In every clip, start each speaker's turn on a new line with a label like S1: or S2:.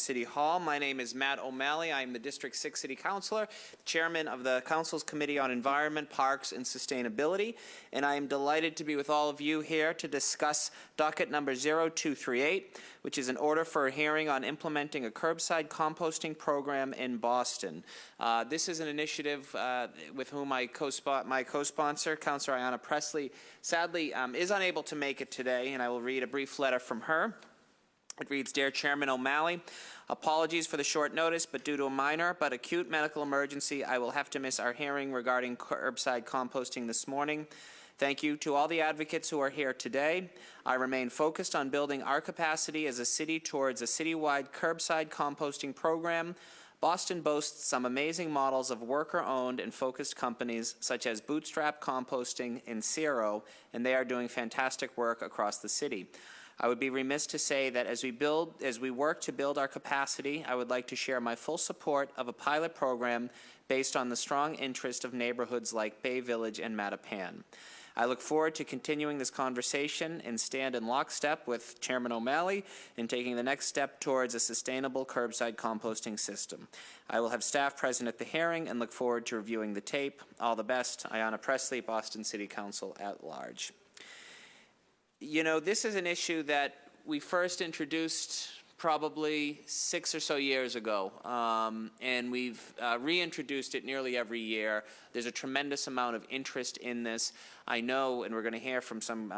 S1: City Hall. My name is Matt OMalley. I'm the District 6 City Councilor, Chairman of the Council's Committee on Environment, Parks, and Sustainability, and I am delighted to be with all of you here to discuss docket number 0238, which is an order for a hearing on implementing a curbside composting program in Boston. This is an initiative with whom my co-sponsor, Councilor Ayanna Pressley, sadly is unable to make it today, and I will read a brief letter from her. It reads, Dear Chairman OMalley, apologies for the short notice, but due to a minor but acute medical emergency, I will have to miss our hearing regarding curbside composting this morning. Thank you to all the advocates who are here today. I remain focused on building our capacity as a city towards a citywide curbside composting program. Boston boasts some amazing models of worker-owned and focused companies such as Bootstrap Composting and Zero, and they are doing fantastic work across the city. I would be remiss to say that as we work to build our capacity, I would like to share my full support of a pilot program based on the strong interest of neighborhoods like Bay Village and Mattapan. I look forward to continuing this conversation and stand in lockstep with Chairman OMalley in taking the next step towards a sustainable curbside composting system. I will have staff present at the hearing and look forward to reviewing the tape. All the best. Ayanna Pressley, Boston City Council at large. You know, this is an issue that we first introduced probably 6 or so years ago, and we've reintroduced it nearly every year. There's a tremendous amount of interest in this. I know, and we're going to hear from some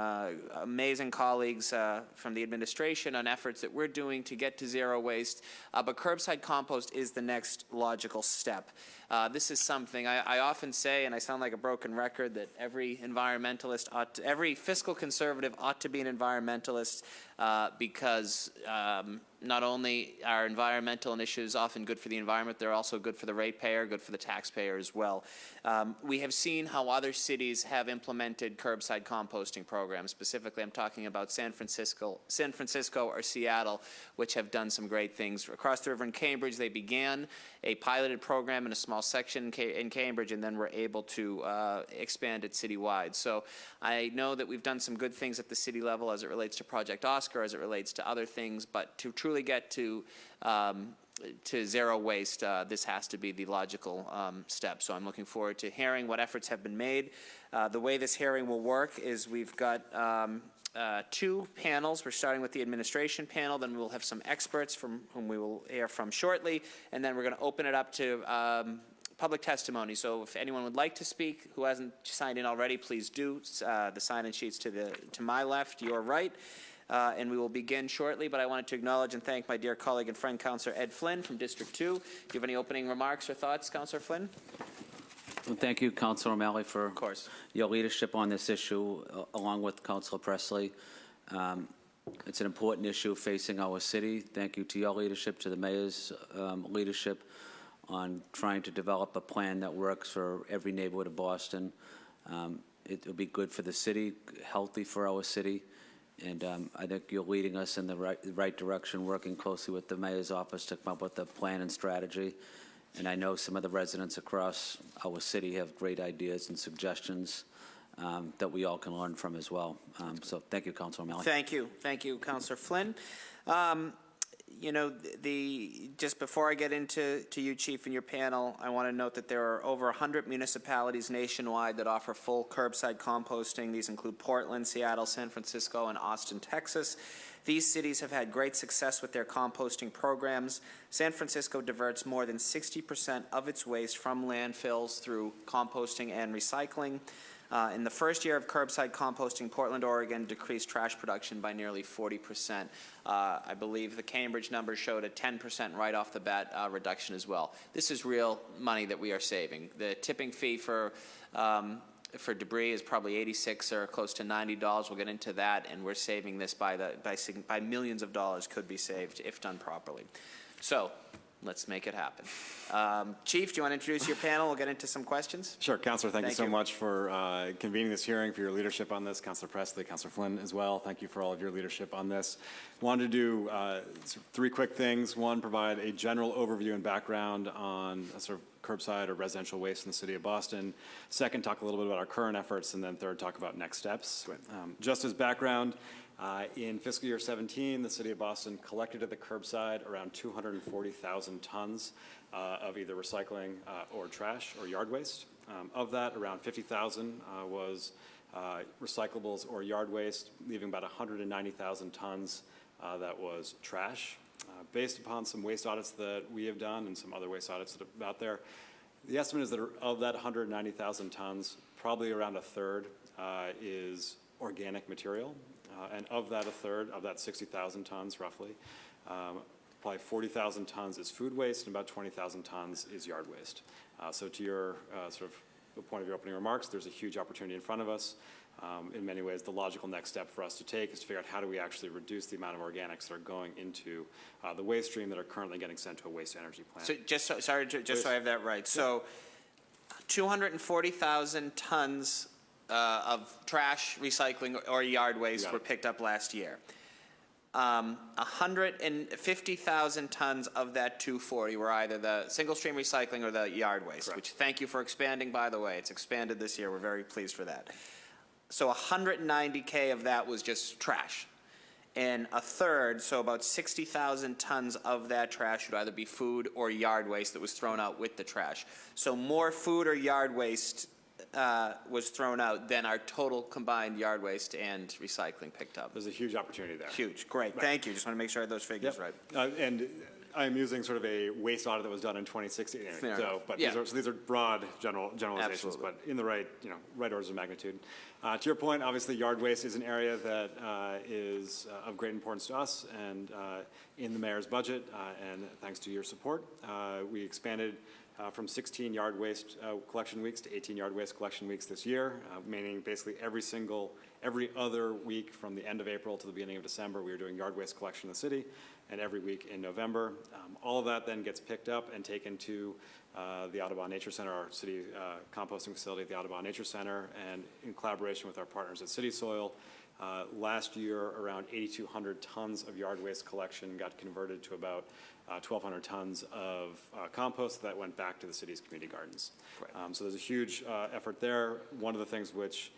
S1: amazing colleagues from the administration on efforts that we're doing to get to zero waste, but curbside compost is the next logical step. This is something I often say, and I sound like a broken record, that every environmentalist every fiscal conservative ought to be an environmentalist because not only are environmental initiatives often good for the environment, they're also good for the ratepayer, good for the taxpayer as well. We have seen how other cities have implemented curbside composting programs. Specifically, I'm talking about San Francisco or Seattle, which have done some great things. Across the river in Cambridge, they began a piloted program in a small section in Cambridge and then were able to expand it citywide. So I know that we've done some good things at the city level as it relates to Project Oscar, as it relates to other things, but to truly get to zero waste, this has to be the logical step. So I'm looking forward to hearing what efforts have been made. The way this hearing will work is we've got 2 panels. We're starting with the administration panel, then we'll have some experts from whom we will hear from shortly, and then we're going to open it up to public testimony. So if anyone would like to speak who hasn't signed in already, please do. The sign-in sheets to my left, your right. And we will begin shortly, but I wanted to acknowledge and thank my dear colleague and friend, Councilor Ed Flynn from District 2. Do you have any opening remarks or thoughts, Councilor Flynn?
S2: Well, thank you, Councilor OMalley, for your leadership on this issue, along with Councilor Pressley. It's an important issue facing our city. Thank you to your leadership, to the mayor's leadership on trying to develop a plan that works for every neighborhood of Boston. It will be good for the city, healthy for our city. And I think you're leading us in the right direction, working closely with the mayor's office to come up with a plan and strategy. And I know some of the residents across our city have great ideas and suggestions that we all can learn from as well. So thank you, Councilor OMalley.
S1: Thank you, Councilor Flynn. You know, just before I get into you, Chief, and your panel, I want to note that there are over 100 municipalities nationwide that offer full curbside composting. These include Portland, Seattle, San Francisco, and Austin, Texas. These cities have had great success with their composting programs. San Francisco diverts more than 60% of its waste from landfills through composting and recycling. In the first year of curbside composting, Portland, Oregon decreased trash production by nearly 40%. I believe the Cambridge numbers showed a 10% right off the bat reduction as well. This is real money that we are saving. The tipping fee for debris is probably $86 or close to $90. We'll get into that, and we're saving this by millions of dollars could be saved if done properly. So let's make it happen. Chief, do you want to introduce your panel? We'll get into some questions.
S3: Sure. Councilor, thank you so much for convening this hearing, for your leadership on this. Councilor Pressley, Councilor Flynn as well. Thank you for all of your leadership on this. Wanted to do 3 quick things. 1, provide a general overview and background on sort of curbside or residential waste in the city of Boston. 2nd, talk a little bit about our current efforts, and then 3rd, talk about next steps. Just as background, In fiscal year 17, the city of Boston collected at the curbside around 240,000 tons of either recycling or trash or yard waste. Of that, around 50,000 was recyclables or yard waste, leaving about 190,000 tons that was trash. Based upon some waste audits that we have done and some other waste audits that are out there, the estimate is that of that 190,000 tons, probably around a third is organic material. And of that, a third, of that 60,000 tons roughly, probably 40,000 tons is food waste and about 20,000 tons is yard waste. So to your sort of the point of your opening remarks, there's a huge opportunity in front of us. In many ways, the logical next step for us to take is to figure out how do we actually reduce the amount of organics that are going into the waste stream that are currently getting sent to a waste energy plant.
S1: So just so, sorry, just so I have that right. So 240,000 tons of trash, recycling, or yard waste were picked up last year. 150,000 tons of that 240 were either the single stream recycling or the yard waste,
S3: Correct.
S1: which thank you for expanding, by the way. It's expanded this year. We're very pleased for that. So 190K of that was just trash. And a third, so about 60,000 tons of that trash would either be food or yard waste that was thrown out with the trash. So more food or yard waste was thrown out than our total combined yard waste and recycling picked up.
S3: There's a huge opportunity there.
S1: Huge, great, thank you. Just want to make sure I had those figures right.
S3: And I'm using sort of a waste audit that was done in 2016.
S1: Fair
S3: So,
S1: enough.
S3: but
S1: Yeah.
S3: these are broad generalizations,
S1: Absolutely.
S3: but in the right, right orders of magnitude. To your point, obviously, yard waste is an area that is of great importance to us, and in the mayor's budget, and thanks to your support, we expanded from 16 yard waste collection weeks to 18 yard waste collection weeks this year, meaning basically every other week from the end of April to the beginning of December, we are doing yard waste collection in the city, and every week in November. All of that then gets picked up and taken to the Audubon Nature Center, our city composting facility at the Audubon Nature Center, and in collaboration with our partners at City Soil. Last year, around 8,200 tons of yard waste collection got converted to about 1,200 tons of compost that went back to the city's community gardens. So there's a huge effort there. One of the things which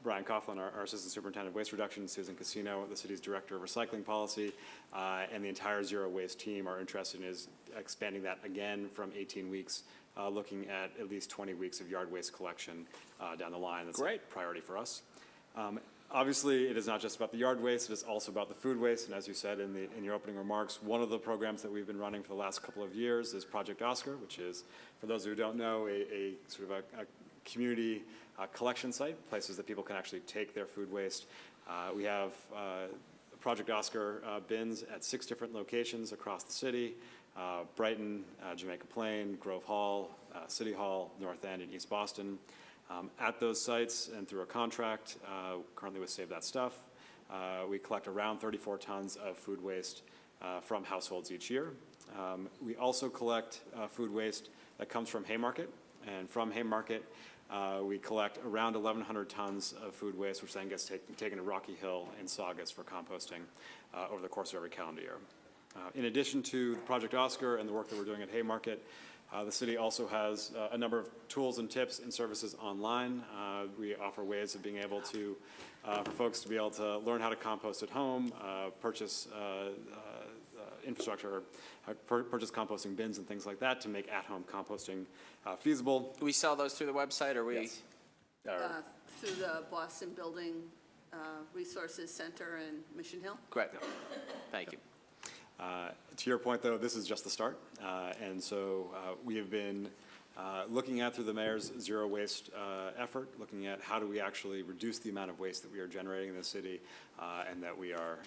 S3: Brian Coughlin, our Assistant Superintendent of Waste Reduction, Susan Casino, the city's Director of Recycling Policy, and the entire Zero Waste team are interested in is expanding that again from 18 weeks, looking at least 20 weeks of yard waste collection down the line. That's a priority for us. Obviously, it is not just about the yard waste, it is also about the food waste, and as you said in your opening remarks, one of the programs that we've been running for the last couple of years is Project Oscar, which is, for those who don't know, a sort of a community collection site, places that people can actually take their food waste. We have Project Oscar bins at 6 different locations across the city, Brighton, Jamaica Plain, Grove Hall, City Hall, North End, and East Boston. At those sites and through a contract, currently with Save That Stuff, we collect around 34 tons of food waste from households each year. We also collect food waste that comes from Haymarket, and from Haymarket, we collect around 1,100 tons of food waste, which then gets taken to Rocky Hill and Saugus for composting over the course of every calendar year. In addition to Project Oscar and the work that we're doing at Haymarket, the city also has a number of tools and tips and services online. We offer ways of being able to, for folks to be able to learn how to compost at home, purchase infrastructure, purchase composting bins and things like that to make at-home composting feasible.
S1: Do we sell those through the website, or we?
S3: Yes.
S4: Through the Boston Building Resources Center in Mission Hill.
S1: Great, thank you.
S3: To your point, though, this is just the start. And so we have been looking at, through the mayor's zero waste effort, looking at how do we actually reduce the amount of waste that we are generating in the city and that we are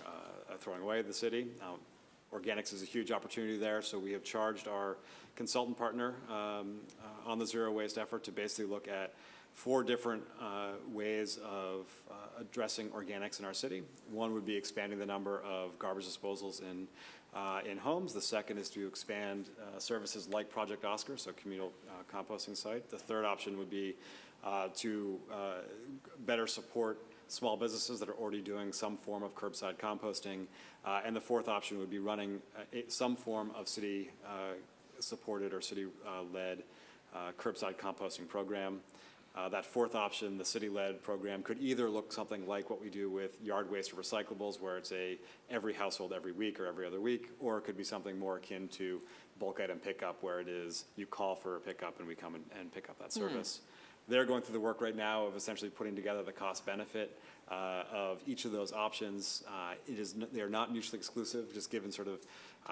S3: throwing away in the city. Organics is a huge opportunity there, so we have charged our consultant partner on the zero waste effort to basically look at 4 different ways of addressing organics in our city. One would be expanding the number of garbage disposals in homes. The second is to expand services like Project Oscar, so communal composting site. The third option would be to better support small businesses that are already doing some form of curbside composting. And the fourth option would be running some form of city supported or city led curbside composting program. That fourth option, the city-led program, could either look something like what we do with yard waste or recyclables, where it's every household every week or every other week, or it could be something more akin to bulk item pickup, where it is you call for a pickup and we come and pick up that service. They're going through the work right now of essentially putting together the cost benefit of each of those options. They are not mutually exclusive, just given sort of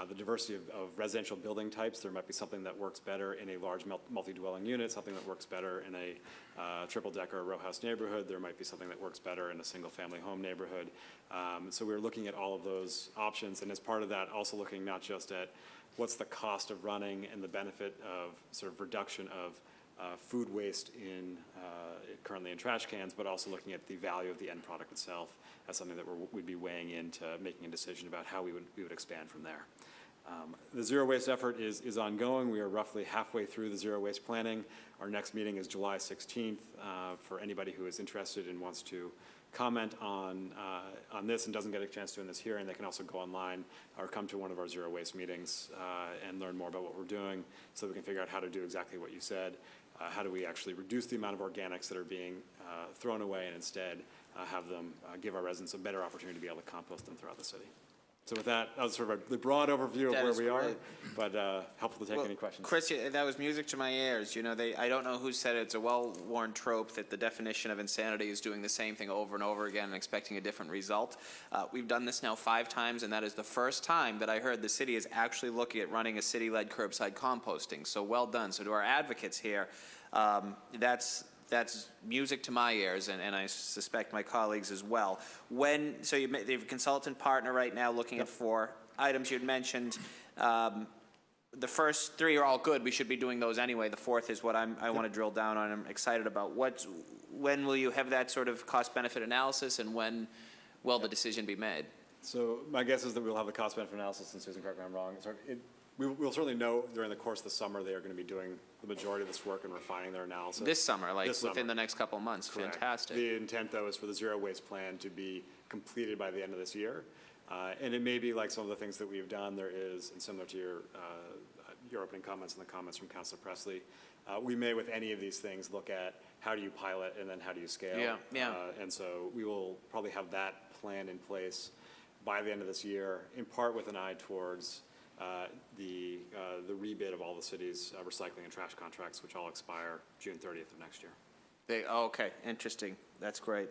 S3: the diversity of residential building types. There might be something that works better in a large multi-dwelling unit, something that works better in a triple-decker or row house neighborhood. There might be something that works better in a single-family home neighborhood. So we're looking at all of those options, and as part of that, also looking not just at what's the cost of running and the benefit of sort of reduction of food waste currently in trash cans, but also looking at the value of the end product itself as something that we'd be weighing into making a decision about how we would expand from there. The zero waste effort is ongoing. We are roughly halfway through the zero waste planning. Our next meeting is July 16th. For anybody who is interested and wants to comment on this and doesn't get a chance to in this hearing, they can also go online or come to one of our zero waste meetings and learn more about what we're doing, so we can figure out how to do exactly what you said. How do we actually reduce the amount of organics that are being thrown away and instead have them give our residents a better opportunity to be able to compost them throughout the city. So with that, that was sort of the broad overview of where we are, but helpful to take any questions.
S1: Chris, that was music to my ears. You know, I don't know who said it. It's a well-worn trope that the definition of insanity is doing the same thing over and over again and expecting a different result. We've done this now 5 times, and that is the first time that I heard the city is actually looking at running a city-led curbside composting. So well done. So to our advocates here, that's music to my ears, and I suspect my colleagues as well. So you have a consultant partner right now looking at 4 items you had mentioned. The first 3 are all good. We should be doing those anyway. The 4th is what I want to drill down on. I'm excited about. When will you have that sort of cost-benefit analysis, and when will the decision be made?
S3: So my guess is that we'll have the cost-benefit analysis, and Susan, correct me if I'm wrong. We'll certainly know during the course of the summer they are going to be doing the majority of this work and refining their analysis.
S1: This summer, like
S3: this
S1: within
S3: summer.
S1: the next couple of months.
S3: Correct.
S1: Fantastic.
S3: The intent, though, is for the zero waste plan to be completed by the end of this year. And it may be like some of the things that we've done. There is, and similar to your opening comments and the comments from Councilor Presley, we may, with any of these things, look at how do you pilot and then how do you scale.
S1: Yeah.
S3: And so we will probably have that plan in place by the end of this year, in part with an eye towards the rebid of all the city's recycling and trash contracts, which all expire June 30th of next year.
S1: Okay, interesting. That's great.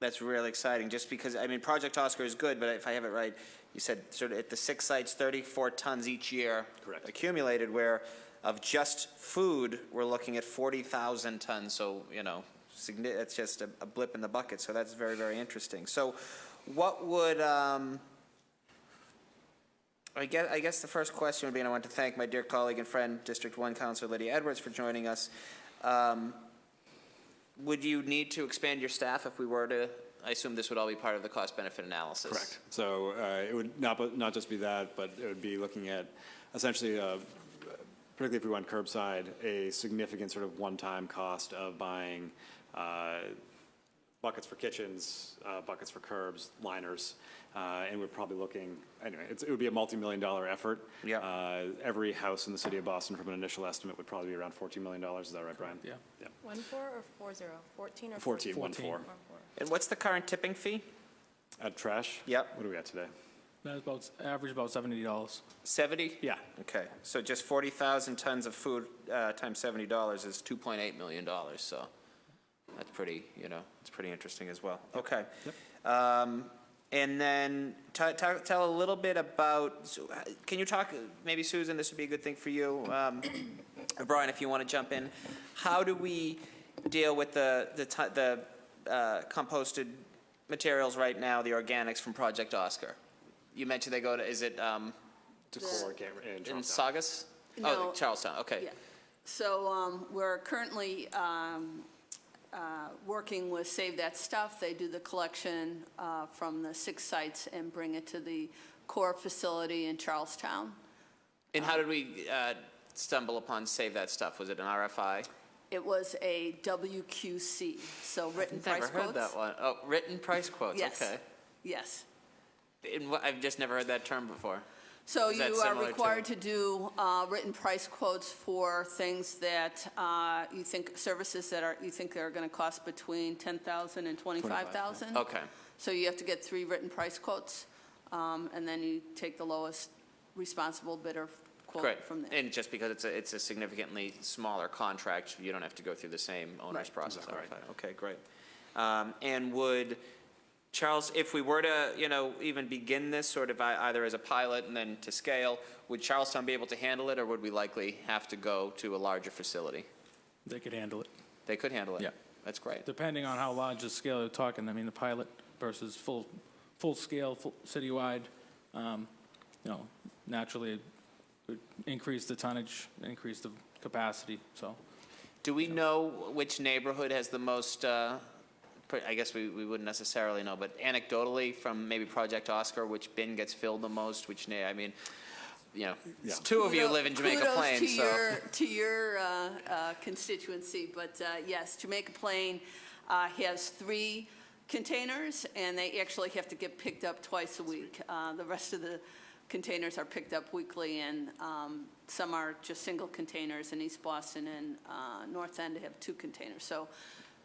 S1: That's really exciting, just because, I mean, Project Oscar is good, but if I have it right, you said sort of at the 6 sites, 34 tons each year.
S3: Correct.
S1: Accumulated, where of just food, we're looking at 40,000 tons, so, you know, that's just a blip in the bucket, so that's very, very interesting. So what would, I guess the first question would be, and I want to thank my dear colleague and friend, District 1 Councilor Lydia Edwards, for joining us. Would you need to expand your staff if we were to, I assume this would all be part of the cost-benefit analysis?
S3: Correct. So it would not just be that, but it would be looking at essentially, particularly if we went curbside, a significant sort of one-time cost of buying buckets for kitchens, buckets for curbs, liners, and we're probably looking, anyway, it would be a multi-million-dollar effort.
S1: Yeah.
S3: Every house in the city of Boston, from an initial estimate, would probably be around $14 million. Is that right, Brian?
S5: Yeah.
S6: 1-4 or 4-0? 14 or
S3: 14,
S5: 14.
S3: 1-4.
S1: And what's the current tipping fee?
S3: At trash?
S1: Yep.
S3: What are we at today?
S5: That's about, average about $70.
S1: 70?
S5: Yeah.
S1: Okay, so just 40,000 tons of food times $70 is $2.8 million, so that's pretty, it's pretty interesting as well. Okay. And then tell a little bit about, can you talk, maybe Susan, this would be a good thing for you, or Brian, if you want to jump in. How do we deal with the composted materials right now, the organics from Project Oscar? You mentioned they go to, is it
S3: Decor in
S1: in
S3: Charlestown.
S1: Saugus?
S4: No.
S1: Oh, Charlestown, okay.
S4: Yeah. So we're currently working with Save That Stuff. They do the collection from the 6 sites and bring it to the core facility in Charlestown.
S1: And how did we stumble upon Save That Stuff? Was it an RFI?
S4: It was a WQC, so written price
S1: Never
S4: quotes.
S1: heard that one. Oh, written price quotes,
S4: Yes.
S1: okay.
S4: Yes.
S1: I've just never heard that term before.
S4: So
S1: Is that
S4: you are
S1: similar
S4: required to do written price quotes for things that you think, services that you think are going to cost between $10,000 and $25,000.
S1: Okay.
S4: So you have to get 3 written price quotes, and then you take the lowest responsible bidder quote
S1: Great.
S4: from there.
S1: And just because it's a significantly smaller contract, you don't have to go through the same owner's
S4: Right.
S1: process. All right. Okay, great. And would, Charles, if we were to, even begin this sort of either as a pilot and then to scale, would Charlestown be able to handle it, or would we likely have to go to a larger facility?
S5: They could handle it,
S1: They could handle it?
S5: Yeah.
S1: That's great.
S5: depending on how large the scale you're talking. I mean, the pilot versus full scale, citywide, naturally it would increase the tonnage, increase the capacity, so.
S1: Do we know which neighborhood has the most, I guess we wouldn't necessarily know, but anecdotally from maybe Project Oscar, which bin gets filled the most, it's 2 of you live in Jamaica Plain, so.
S4: Kudos to your constituency, but yes, Jamaica Plain has 3 containers, and they actually have to get picked up twice a week. The rest of the containers are picked up weekly, and some are just single containers. In East Boston and North End have 2 containers.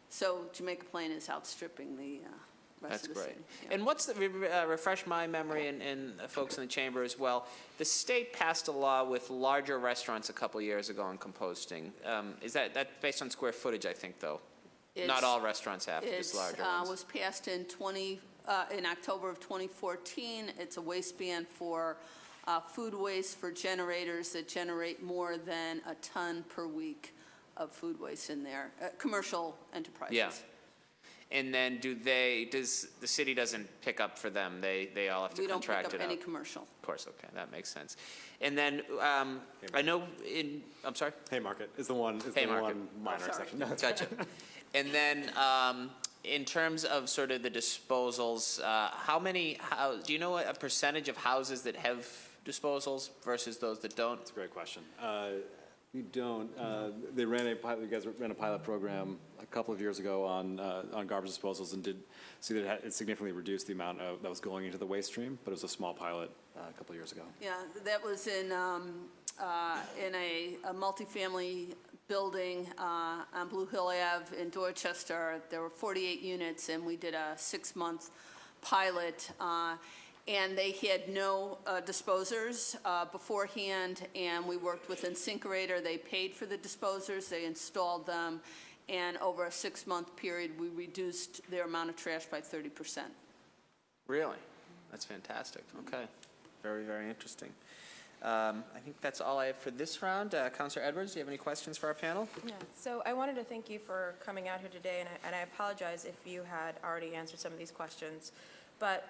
S4: So Jamaica Plain is outstripping the rest
S1: That's
S4: of the
S1: great.
S4: city. Yeah.
S1: And what's the, refresh my memory and folks in the chamber as well, the state passed a law with larger restaurants a couple years ago on composting. Is that based on square footage, I think, though? Not
S4: It's-
S1: all restaurants have, just larger ones.
S4: was passed in October of 2014. It's a waste ban for food waste for generators that generate more than a ton per week of food waste in their commercial enterprises.
S1: Yeah. And then does the city doesn't pick up for them? They all have to
S4: We don't pick
S1: contract
S4: up
S1: it out?
S4: any commercial.
S1: Of course, okay, that makes sense. And then, I know I'm sorry?
S3: Haymarket is the one
S1: Haymarket.
S3: minor
S4: Sorry.
S3: exception. No, it's
S1: Gotcha. And then, in terms of sort of the disposals, do you know a percentage of houses that have disposals versus those that don't?
S3: That's a great question. We don't. You guys ran a pilot program a couple of years ago on garbage disposals and did see that it significantly reduced the amount that was going into the waste stream, but it was a small pilot a couple of years ago.
S4: Yeah, that was in a multifamily building on Blue Hill Ave in Dorchester. There were 48 units, and we did a 6-month pilot. And they had no disposers beforehand, and we worked with InSinkErator. They paid for the disposers, they installed them, and over a 6-month period, we reduced their amount of trash by 30%.
S1: Really? That's fantastic. Okay. Very, very interesting. I think that's all I have for this round. Councilor Edwards, do you have any questions for our panel?
S6: Yeah, so I wanted to thank you for coming out here today, and I apologize if you had already answered some of these questions. But,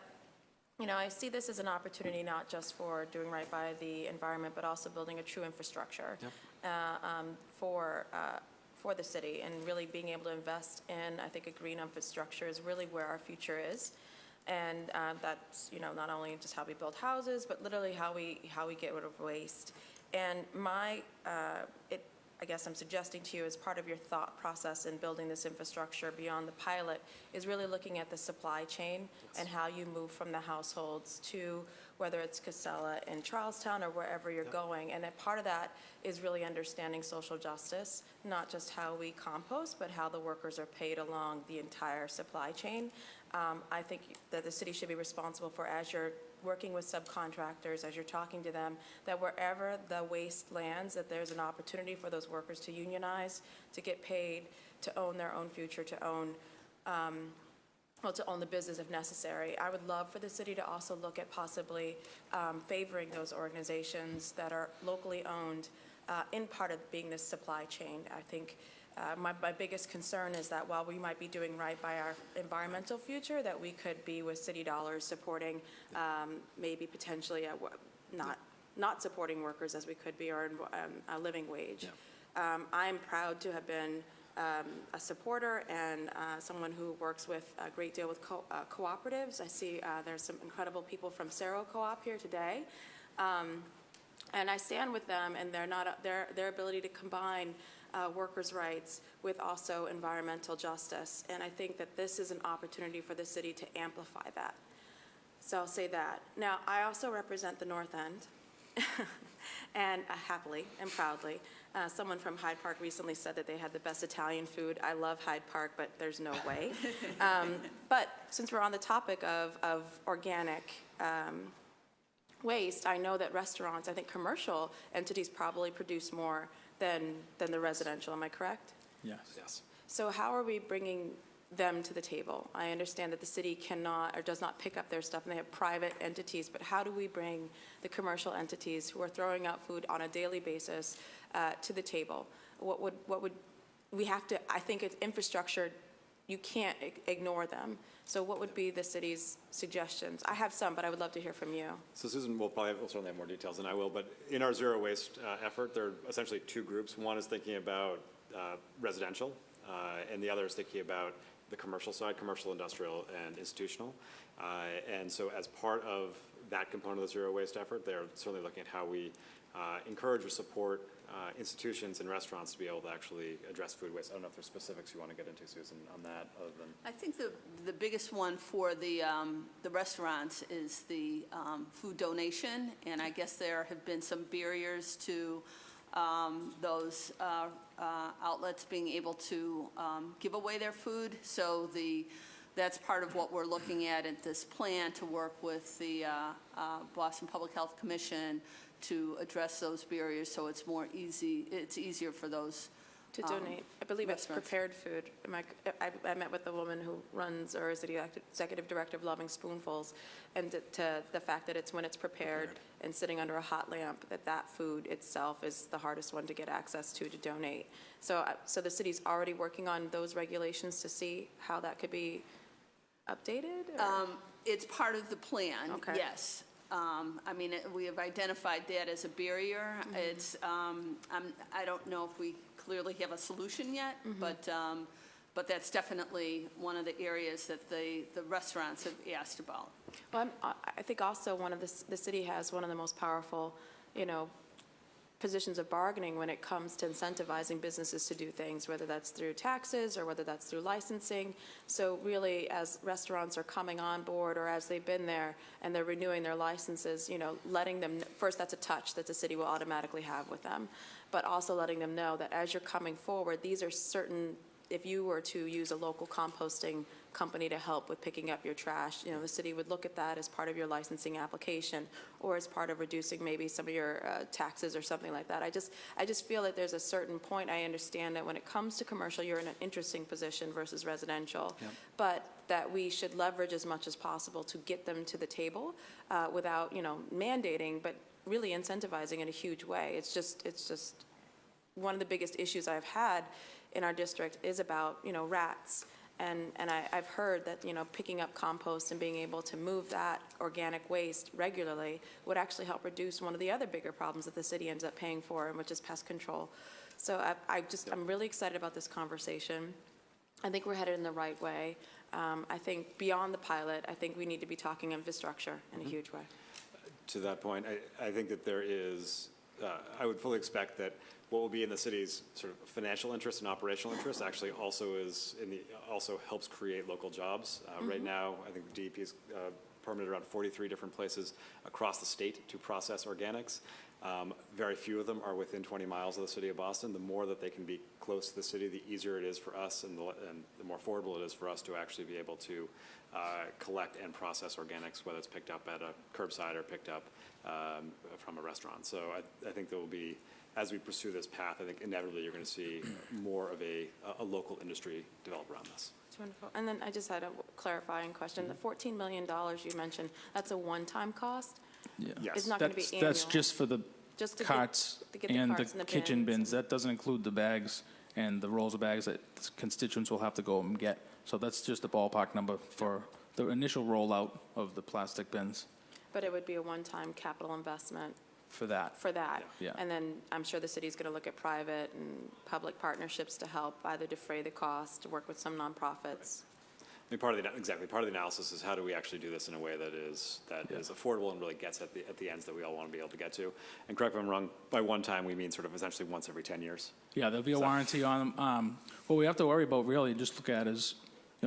S6: I see this as an opportunity not just for doing right by the environment, but also building a true infrastructure for the city, and really being able to invest in, I think, a green infrastructure is really where our future is. And that's, not only just how we build houses, but literally how we get rid of waste. And I guess I'm suggesting to you, as part of your thought process in building this infrastructure beyond the pilot, is really looking at the supply chain and how you move from the households to whether it's Casella in Charlestown or wherever you're going. And a part of that is really understanding social justice, not just how we compost, but how the workers are paid along the entire supply chain. I think that the city should be responsible for, as you're working with subcontractors, as you're talking to them, that wherever the waste lands, that there's an opportunity for those workers to unionize, to get paid, to own their own future, to own the business if necessary. I would love for the city to also look at possibly favoring those organizations that are locally owned in part of being this supply chain. I think my biggest concern is that while we might be doing right by our environmental future, that we could be with city dollars supporting maybe potentially not supporting workers as we could be, or a living wage. Yeah. I'm proud to have been a supporter and someone who works with a great deal with cooperatives. I see there's some incredible people from Cerro Co-op here today. And I stand with them and their ability to combine workers' rights with also environmental justice. And I think that this is an opportunity for the city to amplify that. So I'll say that. Now, I also represent the North End, and happily and proudly. Someone from Hyde Park recently said that they had the best Italian food. I love Hyde Park, but there's no way. But since we're on the topic of organic waste, I know that restaurants, I think commercial entities probably produce more than the residential. Am I correct?
S5: Yes.
S3: Yes.
S6: So how are we bringing them to the table? I understand that the city cannot or does not pick up their stuff and they have private entities, but how do we bring the commercial entities who are throwing out food on a daily basis to the table? What would we have to, I think it's infrastructure, you can't ignore them. So what would be the city's suggestions? I have some, but I would love to hear from you.
S3: So Susan will certainly have more details than I will, but in our zero waste effort, there are essentially two groups. One is thinking about residential, and the other is thinking about the commercial side, commercial, industrial, and institutional. And so as part of that component of the zero waste effort, they're certainly looking at how we encourage or support institutions and restaurants to be able to actually address food waste. I don't know if there's specifics you want to get into, Susan, on that, other than.
S4: I think the biggest one for the restaurants is the food donation, and I guess there have been some barriers to those outlets being able to give away their food. So that's part of what we're looking at this plan, to work with the Boston Public Health Commission to address those barriers, so it's easier for those
S6: To donate. I believe it's
S4: restaurants.
S6: prepared food. I met with the woman who runs, or is the executive director of Loving Spoonfuls, and to the fact that it's when it's prepared and sitting under a hot lamp, that food itself is the hardest one to get access to donate. So the city's already working on those regulations to see how that could be updated? or-
S4: It's part of the plan,
S6: Okay.
S4: yes. I mean, we have identified that as a barrier. It's, I don't know if we clearly have a solution yet, but that's definitely one of the areas that the restaurants have asked about.
S6: Well, I think also the city has one of the most powerful, positions of bargaining when it comes to incentivizing businesses to do things, whether that's through taxes or whether that's through licensing. So really, as restaurants are coming on board, or as they've been there and they're renewing their licenses, letting them, first, that's a touch that the city will automatically have with them, but also letting them know that as you're coming forward, these are certain, if you were to use a local composting company to help with picking up your trash, the city would look at that as part of your licensing application, or as part of reducing maybe some of your taxes or something like that. I just feel that there's a certain point. I understand that when it comes to commercial, you're in an interesting position versus residential, but that we should leverage as much as possible to get them to the table without, mandating, but really incentivizing in a huge way. It's just one of the biggest issues I've had in our district is about, rats. And I've heard that, picking up compost and being able to move that organic waste regularly would actually help reduce one of the other bigger problems that the city ends up paying for, which is pest control. So I'm really excited about this conversation. I think we're headed in the right way. I think beyond the pilot, I think we need to be talking infrastructure in a huge way.
S3: To that point, I think that there is, I would fully expect that what will be in the city's sort of financial interest and operational interest actually also helps create local jobs. Right now, I think the DEP is permitted around 43 different places across the state to process organics. Very few of them are within 20 miles of the city of Boston. The more that they can be close to the city, the easier it is for us, and the more affordable it is for us to actually be able to collect and process organics, whether it's picked up at a curbside or picked up from a restaurant. So I think there will be, as we pursue this path, I think inevitably you're going to see more of a local industry develop around this.
S6: That's wonderful. And then I just had a clarifying question. The $14 million you mentioned, that's a one-time cost?
S5: Yeah.
S3: Yes.
S6: It's not going to be annual?
S5: That's just for the
S6: Just to get-
S5: carts
S6: to get the
S5: and
S6: carts
S5: the
S6: and the
S5: kitchen
S6: bins.
S5: bins. That doesn't include the bags and the rolls of bags that constituents will have to go and get. So that's just a ballpark number for the initial rollout of the plastic bins
S6: But it would be a one-time capital investment
S5: for that.
S6: for that.
S5: Yeah.
S6: And then I'm sure the city's going to look at private and public partnerships to help either defray the cost, work with some nonprofits.
S3: I mean, part of the analysis is how do we actually do this in a way that is affordable and really gets at the ends that we all want to be able to get to. And correct me if I'm wrong, by one time we mean sort of essentially once every 10 years.
S5: Yeah, there'll be a warranty on them. What we have to worry about really, just look at is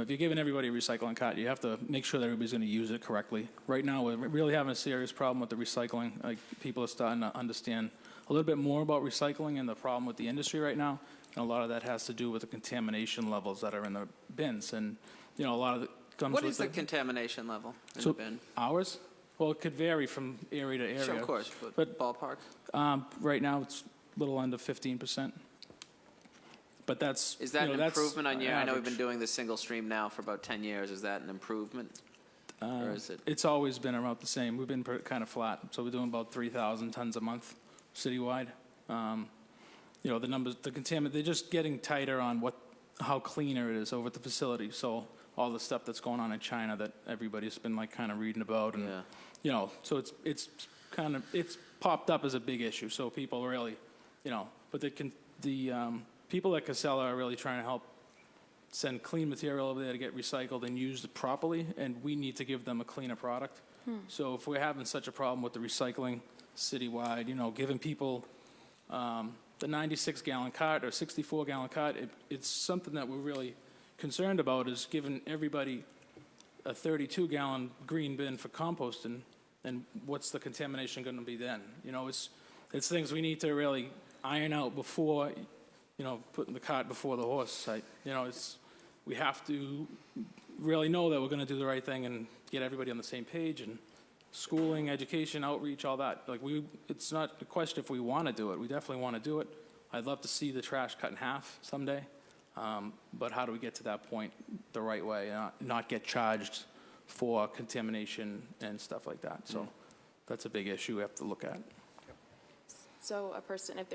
S5: if you're giving everybody a recycling cart, you have to make sure that everybody's going to use it correctly. Right now, we're really having a serious problem with the recycling. Like, people are starting to understand a little bit more about recycling and the problem with the industry right now. And a lot of that has to do with the contamination levels that are in the bins. And, a lot of it comes
S1: What
S5: with
S1: is the contamination level in
S5: so
S1: the bin?
S5: ours? Well, it could vary from area to area.
S1: Sure, of course,
S5: But
S1: ballpark.
S5: right now, it's a little under 15%. But that's,
S1: Is that an
S5: that's
S1: improvement on year? I know we've been
S5: average.
S1: doing the single stream now for about 10 years. Is that an improvement? Or is it?
S5: It's always been about the same. We've been kind of flat. So we're doing about 3,000 tons a month citywide. The numbers, they're just getting tighter on how cleaner it is over at the facility. So all the stuff that's going on in China that everybody's been like kind of reading about, and so it's popped up as a big issue. So people really, but the people at Casella are really trying to help send clean material over there to get recycled and used properly, and we need to give them a cleaner product. So if we're having such a problem with the recycling citywide, giving people the 96-gallon cart or 64-gallon cart, it's something that we're really concerned about, is giving everybody a 32-gallon green bin for composting, and what's the contamination going to be then? It's things we need to really iron out before, putting the cart before the horse. We have to really know that we're going to do the right thing and get everybody on the same page, and schooling, education, outreach, all that. It's not a question if we want to do it. We definitely want to do it. I'd love to see the trash cut in half someday. But how do we get to that point the right way and not get charged for contamination and stuff like that? So that's a big issue we have to look at.
S6: So a person, if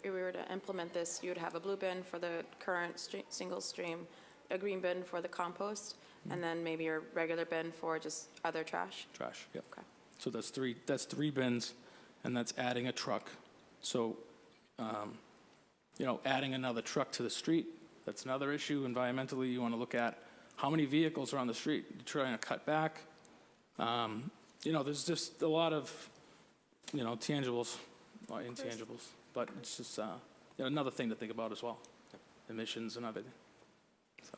S6: we were to implement this, you would have a blue bin for the current single stream, a green bin for the compost, and then maybe your regular bin for just other trash?
S5: Trash, yep.
S6: Okay.
S5: So that's three bins, and that's adding a truck. So, adding another truck to the street, that's another issue. Environmentally, you want to look at how many vehicles are on the street. You're trying to cut back. There's just a lot of, tangibles or intangibles. But it's just another thing to think about as well. Emissions and everything. So.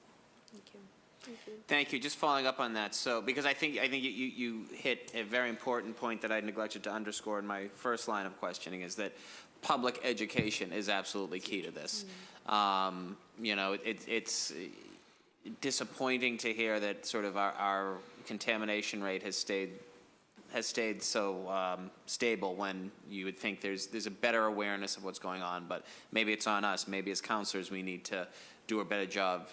S6: Thank you. Thank you.
S1: Thank you. Just following up on that. So, because I think you hit a very important point that I neglected to underscore in my first line of questioning, is that public education is absolutely key to this. It's disappointing to hear that sort of our contamination rate has stayed so stable, when you would think there's a better awareness of what's going on. But maybe it's on us. Maybe as counselors we need to do a better job,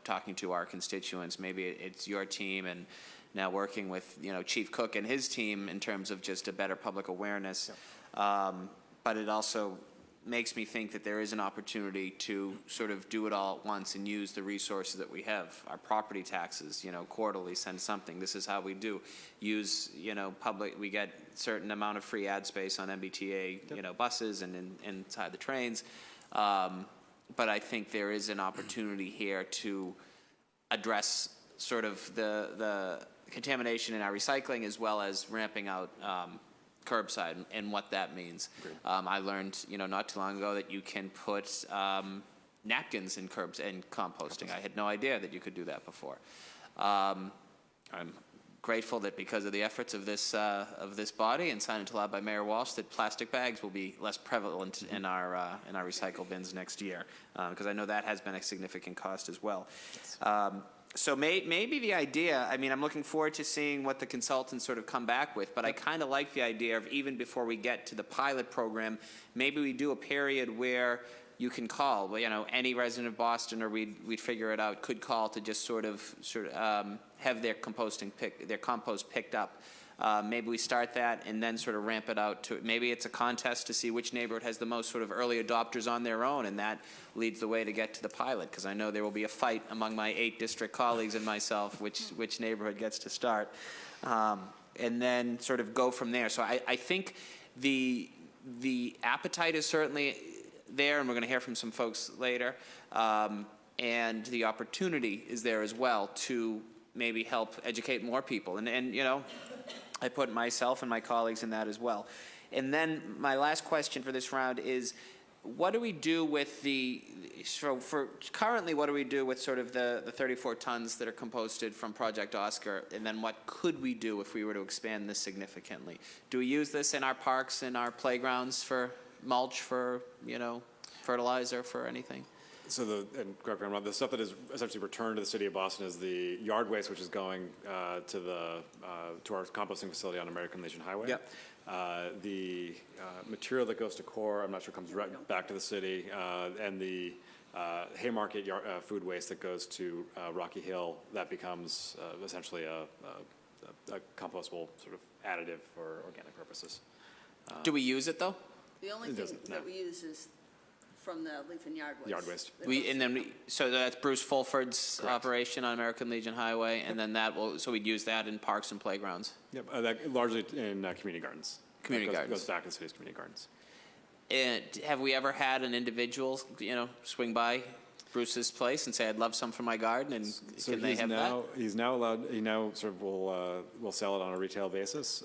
S1: talking to our constituents. Maybe it's your team, and now working with, Chief Cook and his team in terms of just a better public awareness. But it also makes me think that there is an opportunity to sort of do it all at once and use the resources that we have. Our property taxes, quarterly send something. This is how we do. Use, public, we get certain amount of free ad space on MBTA, buses and inside the trains. But I think there is an opportunity here to address sort of the contamination in our recycling, as well as ramping out curbside and what that means. I learned, not too long ago that you can put napkins in curbs and composting. I had no idea that you could do that before. I'm grateful that because of the efforts of this body and signed into law by Mayor Walsh, that plastic bags will be less prevalent in our recycle bins next year, because I know that has been a significant cost as well. Yes. So maybe the idea, I'm looking forward to seeing what the consultants sort of come back with, but I kind of like the idea of, even before we get to the pilot program, maybe we do a period where you can call, any resident of Boston, or we'd figure it out, could call to just sort of have their compost picked up. Maybe we start that and then sort of ramp it out to, maybe it's a contest to see which neighborhood has the most sort of early adopters on their own, and that leads the way to get to the pilot, because I know there will be a fight among my 8 district colleagues and myself which neighborhood gets to start, and then sort of go from there. So I think the appetite is certainly there, and we're going to hear from some folks later, and the opportunity is there as well to maybe help educate more people, and I put myself and my colleagues in that as well. And then my last question for this round is, what do we do with currently, what do we do with sort of the 34 tons that are composted from Project Oscar? And then what could we do if we were to expand this significantly? Do we use this in our parks and our playgrounds for mulch, for, fertilizer, for anything?
S3: So and correct me if I'm wrong, the stuff that is essentially returned to the city of Boston is the yard waste, which is going to our composting facility on American Legion Highway.
S1: Yep.
S3: The material that goes to core, I'm not sure, comes right back to the city, and the Haymarket food waste that goes to Rocky Hill, that becomes essentially a compostable sort of additive for organic purposes.
S1: Do we use it, though?
S4: The only
S3: It
S4: thing
S3: doesn't,
S4: that
S3: no.
S4: we use is from the leaf and yard waste.
S3: Yard waste.
S1: So that's Bruce Fulford's operation on American Legion Highway, and then so we'd use that in parks and playgrounds.
S3: Yep, that largely in community gardens.
S1: Community gardens.
S3: Goes back to the city's community gardens.
S1: And have we ever had an individual, swing by Bruce's place and say, "I'd love some for my garden," and
S3: So
S1: can they have that?
S3: He's now allowed. He now sort of will sell it on a retail basis.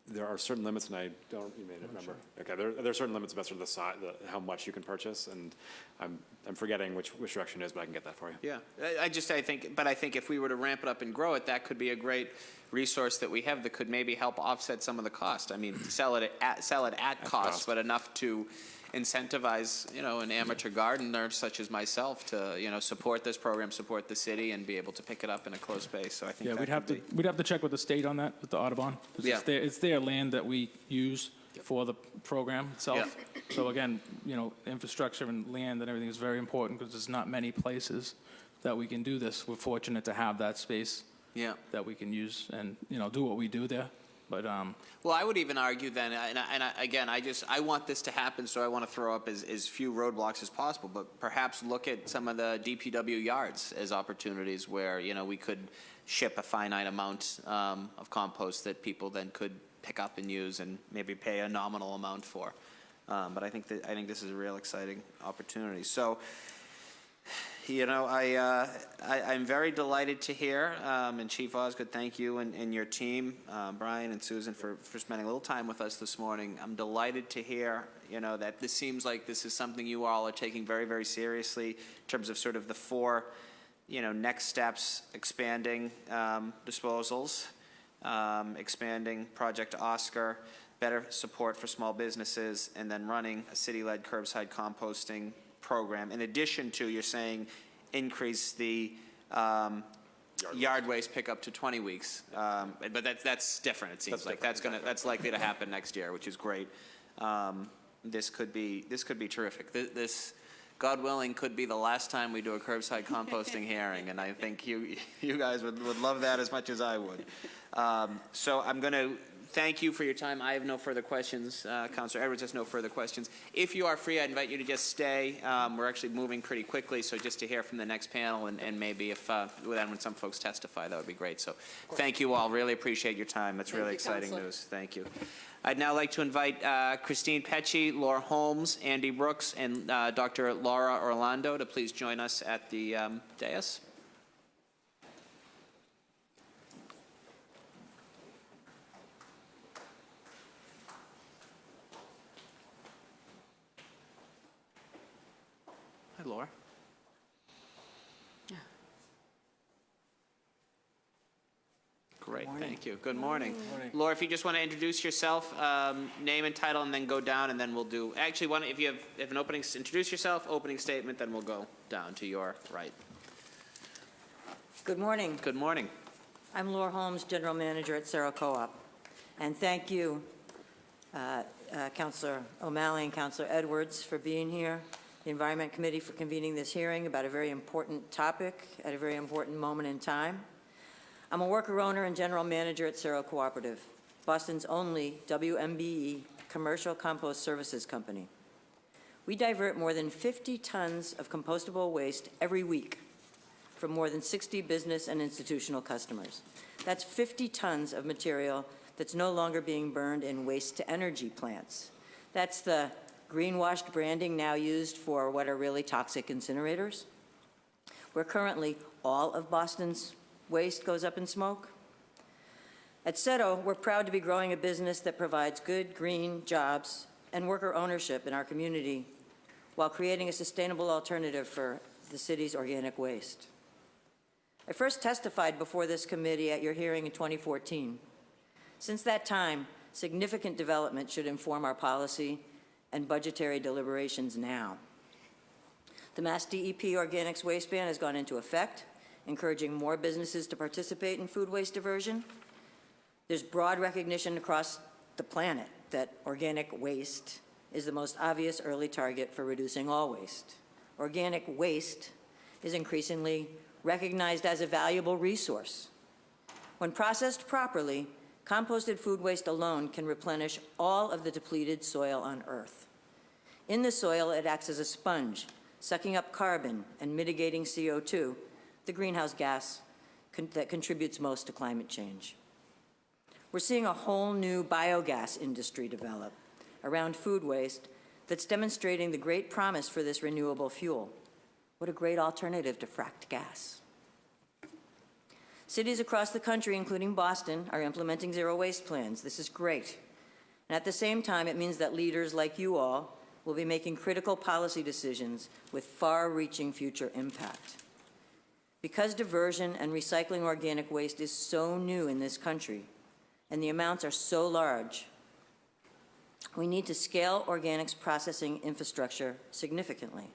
S3: There are certain limits, and I don't. You may not remember. Okay, there are certain limits about sort of the size, how much you can purchase, and I'm forgetting which direction it is, but I can get that for you.
S1: Yeah, I think if we were to ramp it up and grow it, that could be a great resource that we have that could maybe help offset some of the cost. I mean, sell it at cost, but enough to incentivize, an amateur gardener such as myself to, support this program, support the city, and be able to pick it up in a close space. So I think
S5: Yeah, we'd have to check with the state on that, with the Audubon. 'Cause
S1: Yeah.
S5: It's their land that we use for the program itself.
S1: Yeah.
S5: So again, infrastructure and land and everything is very important because there's not many places that we can do this. We're fortunate to have that space
S1: Yeah.
S5: that we can use and, do what we do there. But,
S1: Well, I would even argue then, I want this to happen, so I want to throw up as few roadblocks as possible, but perhaps look at some of the DPW yards as opportunities where, we could ship a finite amount of compost that people then could pick up and use and maybe pay a nominal amount for. But I think this is a real exciting opportunity. So, I'm very delighted to hear, and Chief Osgood, thank you and your team, Brian and Susan, for spending a little time with us this morning. I'm delighted to hear, that this seems like this is something you all are taking very, very seriously in terms of sort of the four, next steps: expanding disposals, expanding Project Oscar, better support for small businesses, and then running a city-led curbside composting program. In addition to, you're saying, increase the yard waste pickup to 20 weeks. But that's different, it seems like. That's likely to happen next year, which is great. This could be terrific. This, God willing, could be the last time we do a curbside composting hearing, and I think you guys would love that as much as I would. So I'm going to thank you for your time. I have no further questions. Councilor Edwards has no further questions. If you are free, I invite you to just stay. We're actually moving pretty quickly, so just to hear from the next panel, and maybe if when some folks testify, that would be great. So thank you all. Really appreciate your time. That's really exciting news. Thank you. I'd now like to invite Kirsty Patch, Laura Holmes, Andy Brooks, and Dr. Laura Orlando to please join us at the dais. Hi, Laura. Great, thank you. Good morning. Laura, if you just want to introduce yourself, name and title, and then go down, and then we'll do, actually, if you have an opening, introduce yourself, opening statement, then we'll go down to your right.
S7: Good morning.
S1: Good morning.
S7: I'm Laura Holmes, General Manager at Cerro Co-op. And thank you, Councilor OMalley and Councilor Edwards, for being here, the Environment Committee for convening this hearing about a very important topic at a very important moment in time. I'm a worker owner and general manager at Cerro Cooperative, Boston's only WMBE commercial compost services company. We divert more than 50 tons of compostable waste every week from more than 60 business and institutional customers. That's 50 tons of material that's no longer being burned in waste-to-energy plants. That's the greenwashed branding now used for what are really toxic incinerators, where currently all of Boston's waste goes up in smoke. At Cerro, we're proud to be growing a business that provides good green jobs and worker ownership in our community while creating a sustainable alternative for the city's organic waste. I first testified before this committee at your hearing in 2014. Since that time, significant development should inform our policy and budgetary deliberations now. The Mass DEP Organics Waste Ban has gone into effect, encouraging more businesses to participate in food waste diversion. There's broad recognition across the planet that organic waste is the most obvious early target for reducing all waste. Organic waste is increasingly recognized as a valuable resource. When processed properly, composted food waste alone can replenish all of the depleted soil on Earth. In the soil, it acts as a sponge, sucking up carbon and mitigating CO2, the greenhouse gas that contributes most to climate change. We're seeing a whole new biogas industry develop around food waste that's demonstrating the great promise for this renewable fuel. What a great alternative to fracked gas. Cities across the country, including Boston, are implementing zero waste plans. This is great. And at the same time, it means that leaders like you all will be making critical policy decisions with far-reaching future impact. Because diversion and recycling organic waste is so new in this country, and the amounts are so large, we need to scale organics processing infrastructure significantly.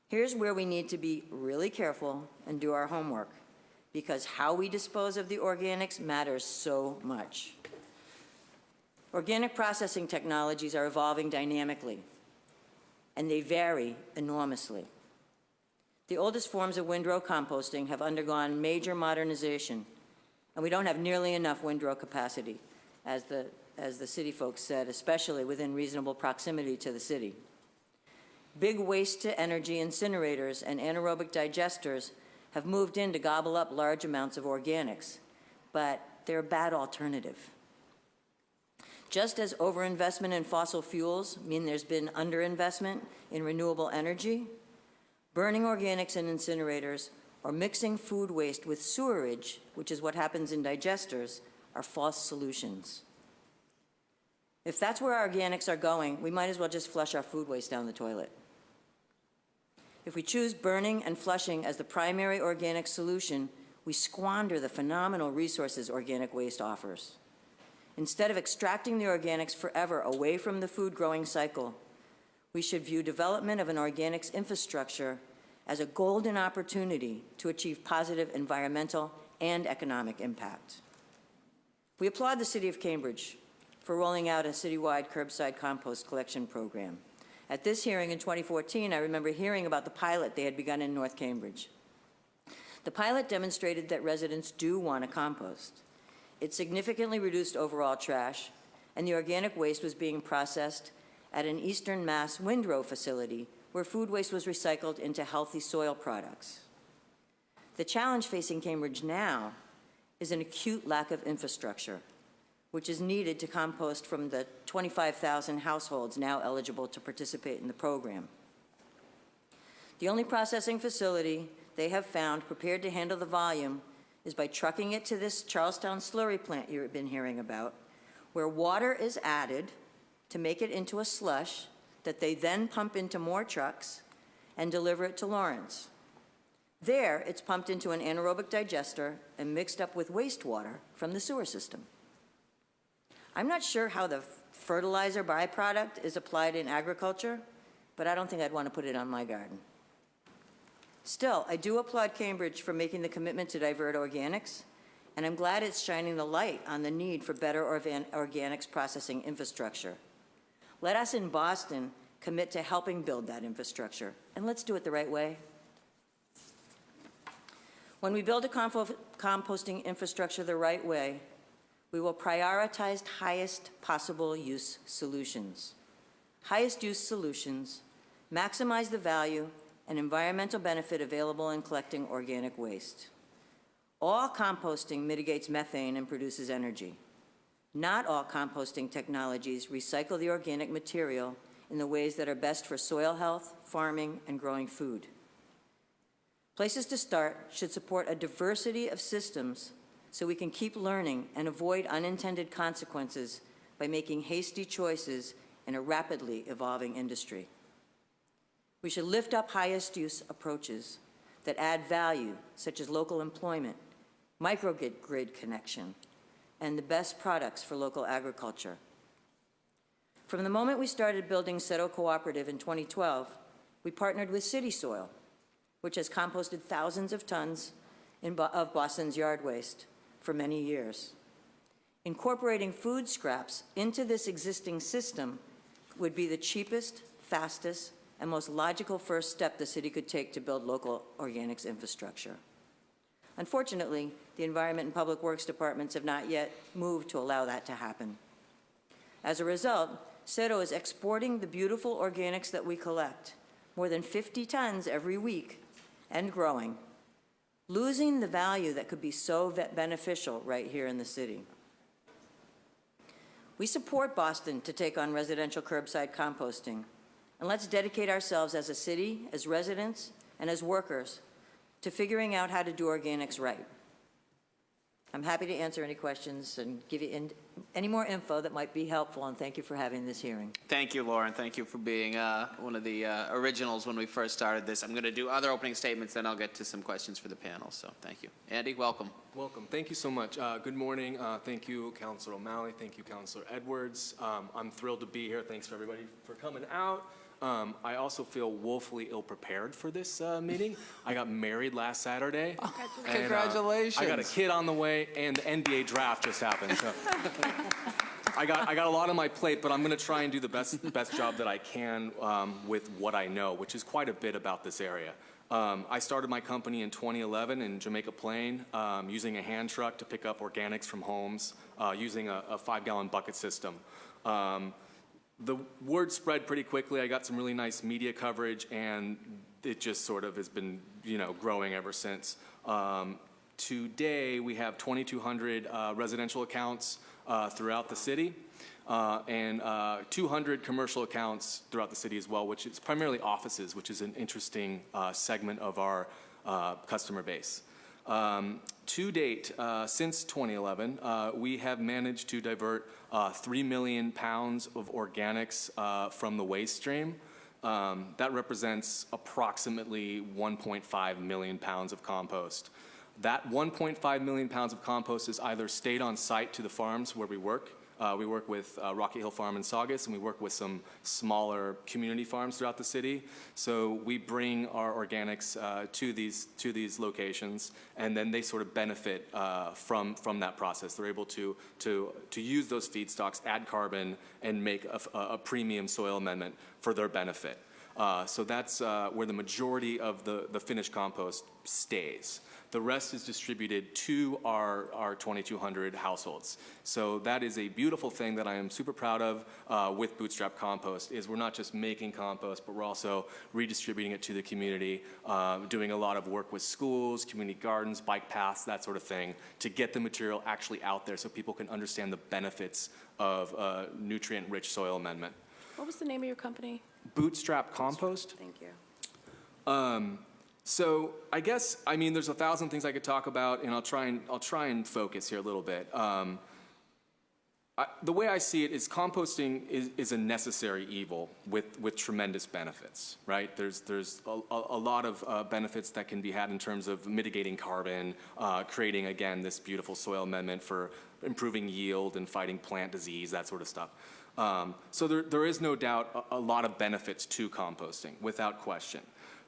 S7: Here's where we need to be really careful and do our homework, because how we dispose of the organics matters so much. Organic processing technologies are evolving dynamically, and they vary enormously. The oldest forms of windrow composting have undergone major modernization, and we don't have nearly enough windrow capacity, as the city folks said, especially within reasonable proximity to the city. Big waste-to-energy incinerators and anaerobic digesters have moved in to gobble up large amounts of organics, but they're a bad alternative. Just as overinvestment in fossil fuels mean there's been underinvestment in renewable energy, burning organics in incinerators or mixing food waste with sewerage, which is what happens in digesters, are false solutions. If that's where our organics are going, we might as well just flush our food waste down the toilet. If we choose burning and flushing as the primary organic solution, we squander the phenomenal resources organic waste offers. Instead of extracting the organics forever away from the food growing cycle, we should view development of an organics infrastructure as a golden opportunity to achieve positive environmental and economic impact. We applaud the City of Cambridge for rolling out a citywide curbside compost collection program. At this hearing in 2014, I remember hearing about the pilot they had begun in North Cambridge. The pilot demonstrated that residents do want to compost. It significantly reduced overall trash, and the organic waste was being processed at an Eastern Mass windrow facility where food waste was recycled into healthy soil products. The challenge facing Cambridge now is an acute lack of infrastructure, which is needed to compost from the 25,000 households now eligible to participate in the program. The only processing facility they have found prepared to handle the volume is by trucking it to this Charlestown slurry plant you've been hearing about, where water is added to make it into a slush that they then pump into more trucks and deliver it to Lawrence. There, it's pumped into an anaerobic digester and mixed up with wastewater from the sewer system. I'm not sure how the fertilizer byproduct is applied in agriculture, but I don't think I'd want to put it on my garden. Still, I do applaud Cambridge for making the commitment to divert organics, and I'm glad it's shining the light on the need for better organics processing infrastructure. Let us in Boston commit to helping build that infrastructure, and let's do it the right way. When we build a composting infrastructure the right way, we will prioritize highest possible use solutions. Highest use solutions maximize the value and environmental benefit available in collecting organic waste. All composting mitigates methane and produces energy. Not all composting technologies recycle the organic material in the ways that are best for soil health, farming, and growing food. Places to start should support a diversity of systems so we can keep learning and avoid unintended consequences by making hasty choices in a rapidly evolving industry. We should lift up highest use approaches that add value, such as local employment, microgrid connection, and the best products for local agriculture. From the moment we started building Seto Cooperative in 2012, we partnered with City Soil, which has composted thousands of tons of Boston's yard waste for many years. Incorporating food scraps into this existing system would be the cheapest, fastest, and most logical first step the city could take to build local organics infrastructure. Unfortunately, the Environment and Public Works departments have not yet moved to allow that to happen. As a result, Seto is exporting the beautiful organics that we collect, more than 50 tons every week, and growing, losing the value that could be so beneficial right here in the city. We support Boston to take on residential curbside composting, and let's dedicate ourselves as a city, as residents, and as workers to figuring out how to do organics right. I'm happy to answer any questions and give you any more info that might be helpful, and thank you for having this hearing.
S1: Thank you, Lauren. Thank you for being one of the originals when we first started this. I'm going to do other opening statements, then I'll get to some questions for the panel, so thank you. Andy, welcome.
S8: Welcome. Thank you so much. Good morning. Thank you, Councilor OMalley. Thank you, Councilor Edwards. I'm thrilled to be here. Thanks for everybody for coming out. I also feel woefully ill-prepared for this meeting. I got married last Saturday. And,
S1: Congratulations.
S8: I got a kid on the way, and the NBA draft just happened. So I got a lot on my plate, but I'm going to try and do the best job that I can with what I know, which is quite a bit about this area. I started my company in 2011 in Jamaica Plain, using a hand truck to pick up organics from Holmes, using a 5-gallon bucket system. The word spread pretty quickly. I got some really nice media coverage, and it just sort of has been, growing ever since. Today, we have 2,200 residential accounts throughout the city, and 200 commercial accounts throughout the city as well, which is primarily offices, which is an interesting segment of our customer base. To date, since 2011, we have managed to divert 3 million pounds of organics from the waste stream. That represents approximately 1.5 million pounds of compost. That 1.5 million pounds of compost is either stayed on site to the farms where we work. We work with Rocky Hill Farm in Saugus, and we work with some smaller community farms throughout the city. So we bring our organics to these locations, and then they sort of benefit from that process. They're able to use those feedstocks, add carbon, and make a premium soil amendment for their benefit. So that's where the majority of the finished compost stays. The rest is distributed to our 2,200 households. So that is a beautiful thing that I am super proud of with Bootstrap Compost, is we're not just making compost, but we're also redistributing it to the community, doing a lot of work with schools, community gardens, bike paths, that sort of thing, to get the material actually out there so people can understand the benefits of nutrient-rich soil amendment.
S6: What was the name of your company?
S8: Bootstrap Compost.
S6: Thank you.
S8: So I guess, there's 1,000 things I could talk about, and I'll try and focus here a little bit. The way I see it is composting is a necessary evil with tremendous benefits, right? There's a lot of benefits that can be had in terms of mitigating carbon, creating, again, this beautiful soil amendment for improving yield and fighting plant disease, that sort of stuff. So there is no doubt a lot of benefits to composting, without question.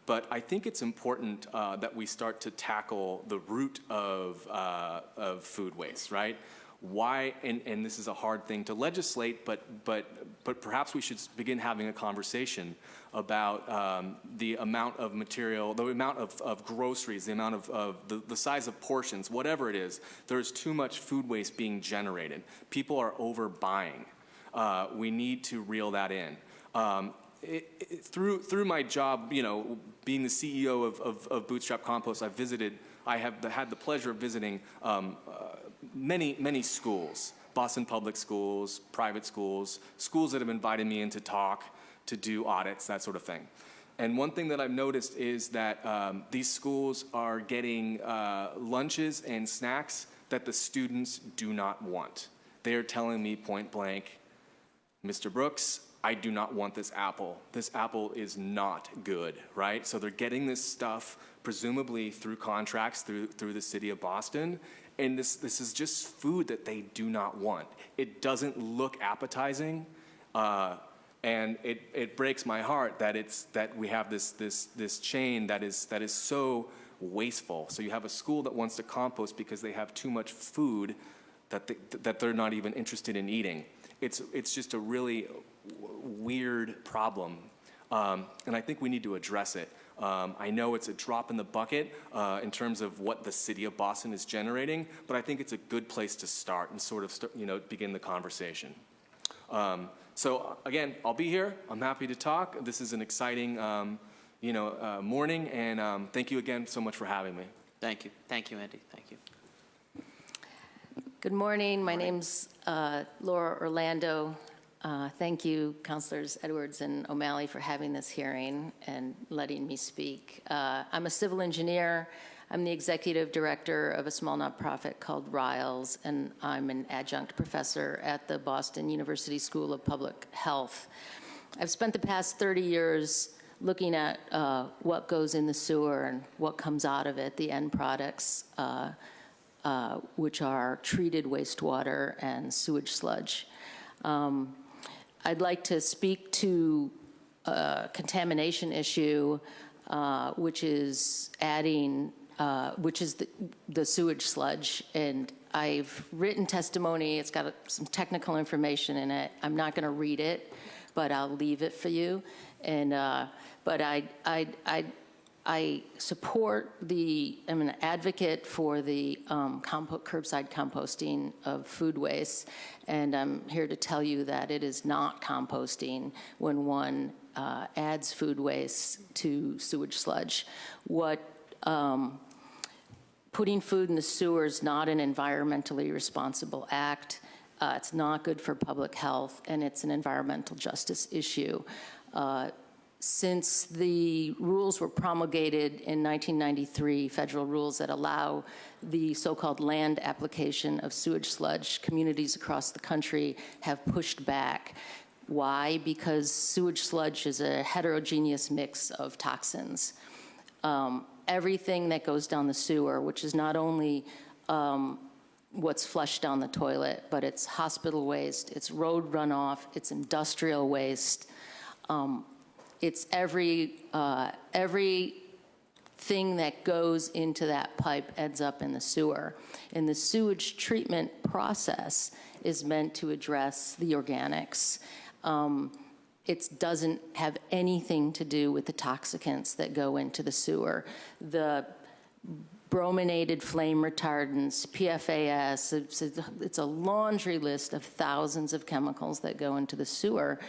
S8: But I think it's important that we start to tackle the root of food waste, right? Why, and this is a hard thing to legislate, but perhaps we should begin having a conversation about the amount of material, the amount of groceries, the amount of the size of portions, whatever it is. There's too much food waste being generated. People are overbuying. We need to reel that in. Through my job, being the CEO of Bootstrap Compost, I have had the pleasure of visiting many schools, Boston public schools, private schools, schools that have invited me in to talk, to do audits, that sort of thing. And one thing that I've noticed is that these schools are getting lunches and snacks that the students do not want. They are telling me point blank, Mr. Brooks, I do not want this apple. This apple is not good, right? So they're getting this stuff presumably through contracts through the city of Boston, and this is just food that they do not want. It doesn't look appetizing, and it breaks my heart that we have this chain that is so wasteful. So you have a school that wants to compost because they have too much food that they're not even interested in eating. It's just a really weird problem, and I think we need to address it. I know it's a drop in the bucket in terms of what the city of Boston is generating, but I think it's a good place to start and sort of begin the conversation. So again, I'll be here. I'm happy to talk. This is an exciting, morning, and thank you again so much for having me.
S1: Thank you. Thank you, Andy. Thank you.
S9: Good morning. My name's Laura Orlando. Thank you, Councilors Edwards and O'Malley, for having this hearing and letting me speak. I'm a civil engineer. I'm the executive director of a small nonprofit called Riles, and I'm an adjunct professor at the Boston University School of Public Health. I've spent the past 30 years looking at what goes in the sewer and what comes out of it, the end products, which are treated wastewater and sewage sludge. I'd like to speak to a contamination issue, which is the sewage sludge. And I've written testimony. It's got some technical information in it. I'm not going to read it, but I'll leave it for you. And but I support I'm an advocate for the curbside composting of food waste, and I'm here to tell you that it is not composting when one adds food waste to sewage sludge. Putting food in the sewer is not an environmentally responsible act. It's not good for public health, and it's an environmental justice issue. Since the rules were promulgated in 1993, federal rules that allow the so-called land application of sewage sludge, communities across the country have pushed back. Why? Because sewage sludge is a heterogeneous mix of toxins. Everything that goes down the sewer, which is not only what's flushed down the toilet, but it's hospital waste, it's road runoff, it's industrial waste. It's everything that goes into that pipe ends up in the sewer. And the sewage treatment process is meant to address the organics. It doesn't have anything to do with the toxicants that go into the sewer. The brominated flame retardants, PFAS, it's a laundry list of thousands of chemicals that go into the sewer.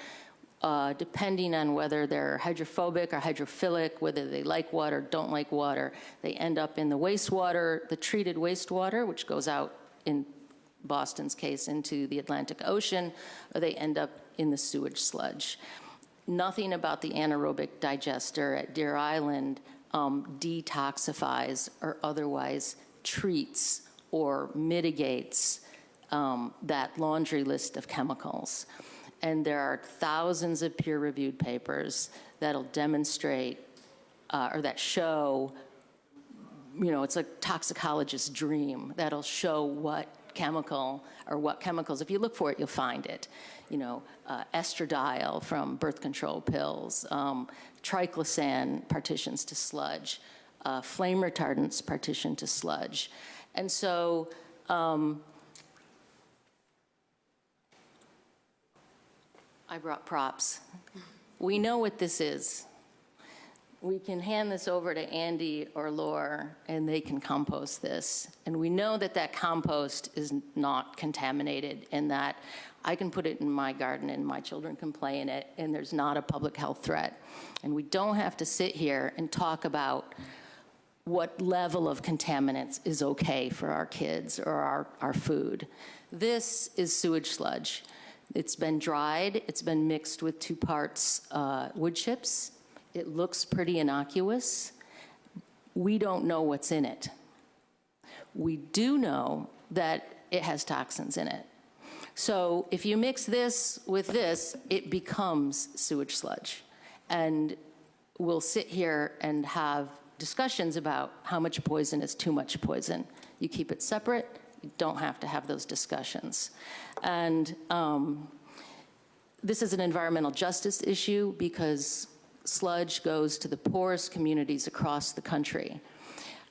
S9: Depending on whether they're hydrophobic or hydrophilic, whether they like water, don't like water, they end up in the wastewater, the treated wastewater, which goes out, in Boston's case, into the Atlantic Ocean, or they end up in the sewage sludge. Nothing about the anaerobic digester at Deer Island detoxifies or otherwise treats or mitigates that laundry list of chemicals. And there are thousands of peer-reviewed papers that'll demonstrate or that show, it's a toxicologist's dream, that'll show what chemical or what chemicals, if you look for it, you'll find it. Estradiol from birth control pills, triclosan partitions to sludge, flame retardants partition to sludge. And so, I brought props. We know what this is. We can hand this over to Andy or Laura, and they can compost this. And we know that that compost is not contaminated, and that I can put it in my garden and my children can play in it, and there's not a public health threat. And we don't have to sit here and talk about what level of contaminants is okay for our kids or our food. This is sewage sludge. It's been dried, it's been mixed with 2 parts wood chips. It looks pretty innocuous. We don't know what's in it. We do know that it has toxins in it. So if you mix this with this, it becomes sewage sludge. And we'll sit here and have discussions about how much poison is too much poison. You keep it separate, you don't have to have those discussions. And this is an environmental justice issue because sludge goes to the poorest communities across the country.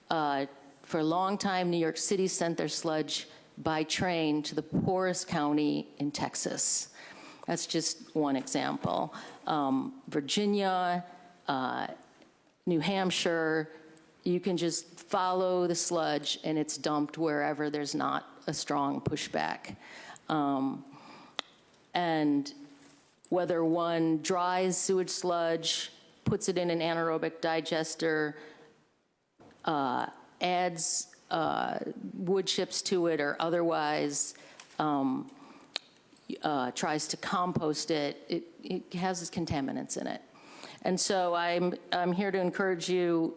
S9: For a long time, New York City sent their sludge by train to the poorest county in Texas. That's just one example. Virginia, New Hampshire, you can just follow the sludge and it's dumped wherever there's not a strong pushback. And whether one dries sewage sludge, puts it in an anaerobic digester, adds wood chips to it, or otherwise tries to compost it, it has its contaminants in it. And so I'm here to encourage you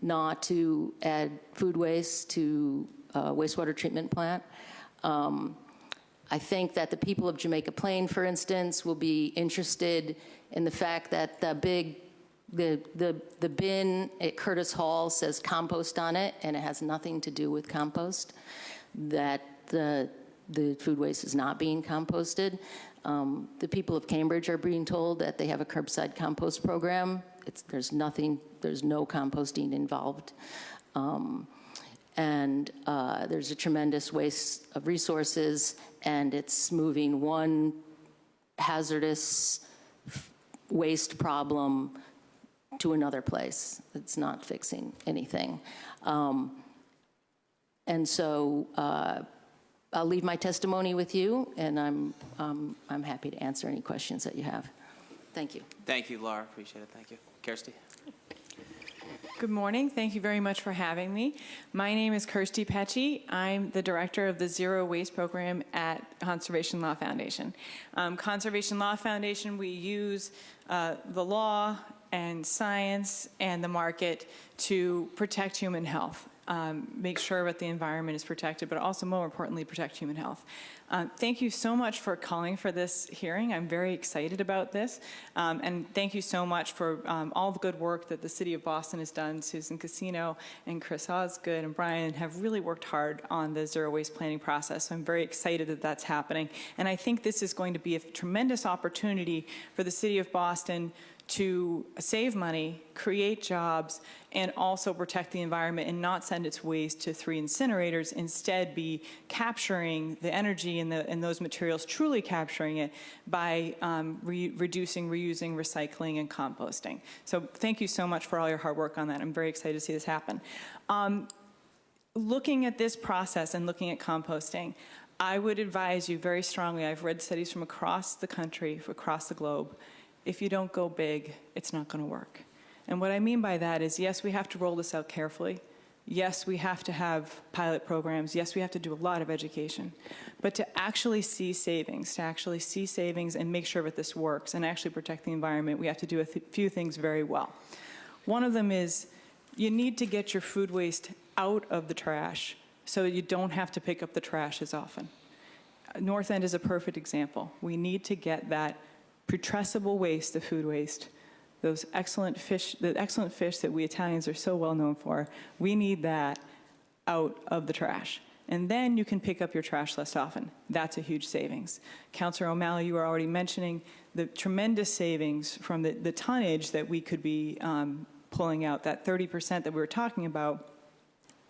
S9: not to add food waste to wastewater treatment plant. I think that the people of Jamaica Plain, for instance, will be interested in the fact that the bin at Curtis Hall says compost on it, and it has nothing to do with compost, that the food waste is not being composted. The people of Cambridge are being told that they have a curbside compost program. There's no composting involved. And there's a tremendous waste of resources, and it's moving one hazardous waste problem to another place. It's not fixing anything. And so I'll leave my testimony with you, and I'm happy to answer any questions that you have. Thank you.
S1: Thank you, Laura. Appreciate it. Thank you. Kirsty?
S10: Good morning. Thank you very much for having me. My name is Kirsty Patch. I'm the director of the Zero Waste Program at Conservation Law Foundation. Conservation Law Foundation, we use the law and science and the market to protect human health, make sure that the environment is protected, but also more importantly, protect human health. Thank you so much for calling for this hearing. I'm very excited about this. And thank you so much for all the good work that the City of Boston has done. Susan Casino and Chris Osgood and Brian have really worked hard on the zero waste planning process. So I'm very excited that that's happening. And I think this is going to be a tremendous opportunity for the City of Boston to save money, create jobs, and also protect the environment and not send its waste to 3 incinerators, instead be capturing the energy in those materials, truly capturing it by reducing, reusing, recycling, and composting. So thank you so much for all your hard work on that. I'm very excited to see this happen. Looking at this process and looking at composting, I would advise you very strongly, I've read studies from across the country, across the globe, if you don't go big, it's not going to work. And what I mean by that is, yes, we have to roll this out carefully. Yes, we have to have pilot programs. Yes, we have to do a lot of education. But to actually see savings, and make sure that this works and actually protect the environment, we have to do a few things very well. One of them is you need to get your food waste out of the trash so that you don't have to pick up the trash as often. North End is a perfect example. We need to get that putrescible waste, the food waste, those excellent fish, the excellent fish that we Italians are so well known for, we need that out of the trash. And then you can pick up your trash less often. That's a huge savings. Councilor OMalley, you were already mentioning the tremendous savings from the tonnage that we could be pulling out, that 30% that we were talking about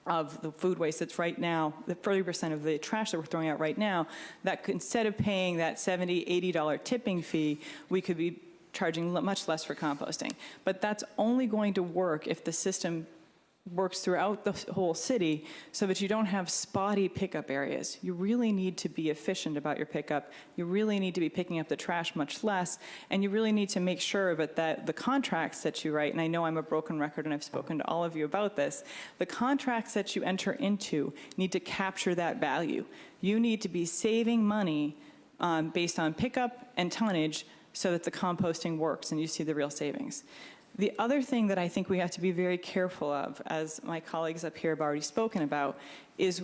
S10: of the food waste that's right now, the 30% of the trash that we're throwing out right now, that could, instead of paying that $70, $80 tipping fee, we could be charging much less for composting. But that's only going to work if the system works throughout the whole city so that you don't have spotty pickup areas. You really need to be efficient about your pickup. You really need to be picking up the trash much less, and you really need to make sure that the contracts that you write, and I know I'm a broken record and I've spoken to all of you about this, the contracts that you enter into need to capture that value. You need to be saving money based on pickup and tonnage so that the composting works and you see the real savings. The other thing that I think we have to be very careful of, as my colleagues up here have already spoken about, is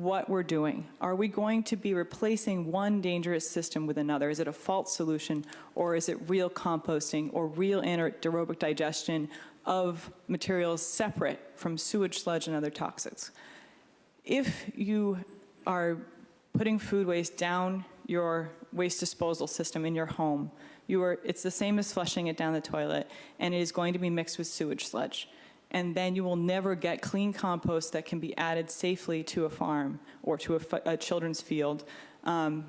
S10: what we're doing. Are we going to be replacing one dangerous system with another? Is it a false solution, or is it real composting or real anaerobic digestion of materials separate from sewage, sludge, and other toxics? If you are putting food waste down your waste disposal system in your home, it's the same as flushing it down the toilet, and it is going to be mixed with sewage sludge. And then you will never get clean compost that can be added safely to a farm or to a children's field, a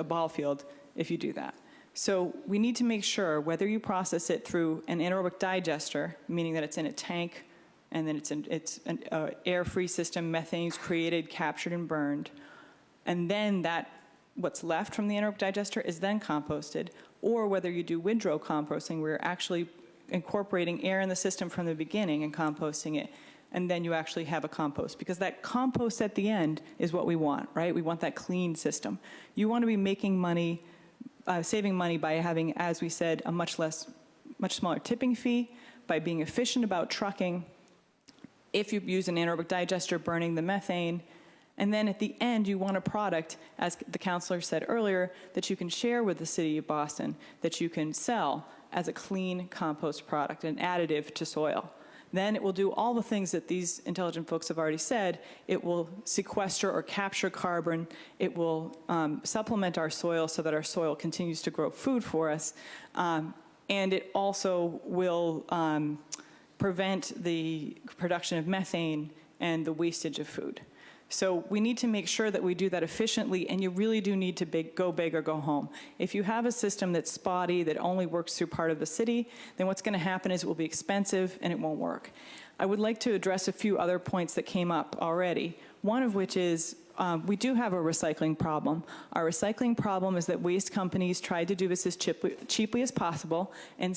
S10: ball field, if you do that. So we need to make sure whether you process it through an anaerobic digester, meaning that it's in a tank and then it's an air-free system, methane's created, captured, and burned, and then what's left from the anaerobic digester is then composted, or whether you do windrow composting, where you're actually incorporating air in the system from the beginning and composting it, and then you actually have a compost. Because that compost at the end is what we want, right? We want that clean system. You want to be making money, saving money by having, as we said, a much smaller tipping fee, by being efficient about trucking, if you use an anaerobic digester, burning the methane. And then at the end, you want a product, as the councilor said earlier, that you can share with the city of Boston, that you can sell as a clean compost product, an additive to soil. Then it will do all the things that these intelligent folks have already said. It will sequester or capture carbon. It will supplement our soil so that our soil continues to grow food for us. And it also will prevent the production of methane and the wastage of food. So we need to make sure that we do that efficiently, and you really do need to go big or go home. If you have a system that's spotty, that only works through part of the city, then what's going to happen is it will be expensive and it won't work. I would like to address a few other points that came up already, one of which is we do have a recycling problem. Our recycling problem is that waste companies tried to do this as cheaply as possible and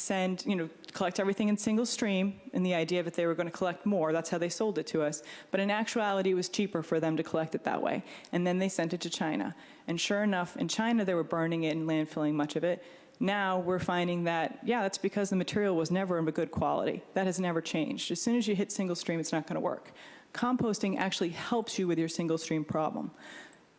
S10: collect everything in single stream, in the idea that they were going to collect more. That's how they sold it to us. But in actuality, it was cheaper for them to collect it that way. And then they sent it to China. And sure enough, in China, they were burning it and landfilling much of it. Now we're finding that, yeah, that's because the material was never of a good quality. That has never changed. As soon as you hit single stream, it's not going to work. Composting actually helps you with your single stream problem.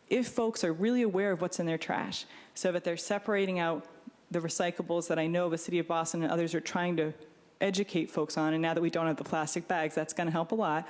S10: If folks are really aware of what's in their trash, so that they're separating out the recyclables that I know the City of Boston and others are trying to educate folks on, and now that we don't have the plastic bags, that's going to help a lot.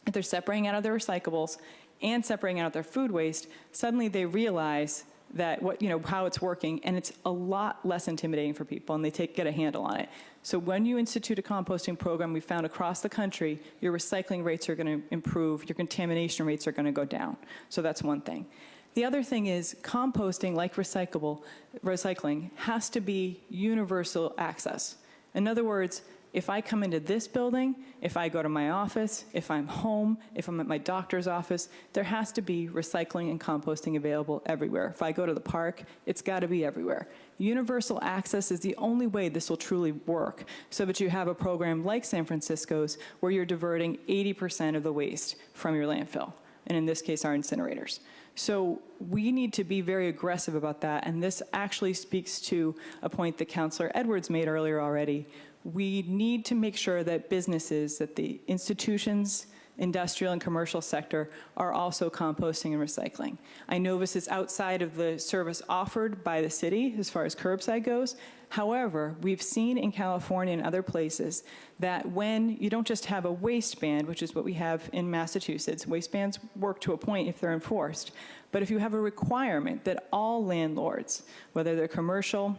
S10: If they're separating out their recyclables and separating out their food waste, suddenly they realize that how it's working, and it's a lot less intimidating for people, and they get a handle on it. So when you institute a composting program, we found across the country, your recycling rates are going to improve, your contamination rates are going to go down. So that's one thing. The other thing is composting, like recycling, has to be universal access. In other words, if I come into this building, if I go to my office, if I'm home, if I'm at my doctor's office, there has to be recycling and composting available everywhere. If I go to the park, it's got to be everywhere. Universal access is the only way this will truly work, so that you have a program like San Francisco's where you're diverting 80% of the waste from your landfill, and in this case, our incinerators. So we need to be very aggressive about that, and this actually speaks to a point that Councilor Edwards made earlier already. We need to make sure that businesses, that the institutions, industrial and commercial sector are also composting and recycling. I know this is outside of the service offered by the city as far as curbside goes. However, we've seen in California and other places that when you don't just have a waste ban, which is what we have in Massachusetts, waste bans work to a point if they're enforced, but if you have a requirement that all landlords, whether they're commercial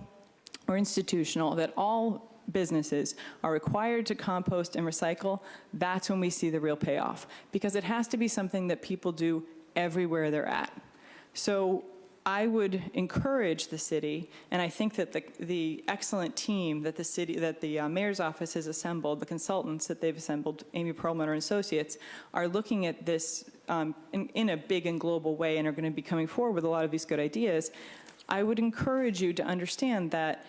S10: or institutional, that all businesses are required to compost and recycle, that's when we see the real payoff, because it has to be something that people do everywhere they're at. So I would encourage the city, and I think that the excellent team that the mayor's office has assembled, the consultants that they've assembled, Amy Perlmutter and Associates, are looking at this in a big and global way and are going to be coming forward with a lot of these good ideas. I would encourage you to understand that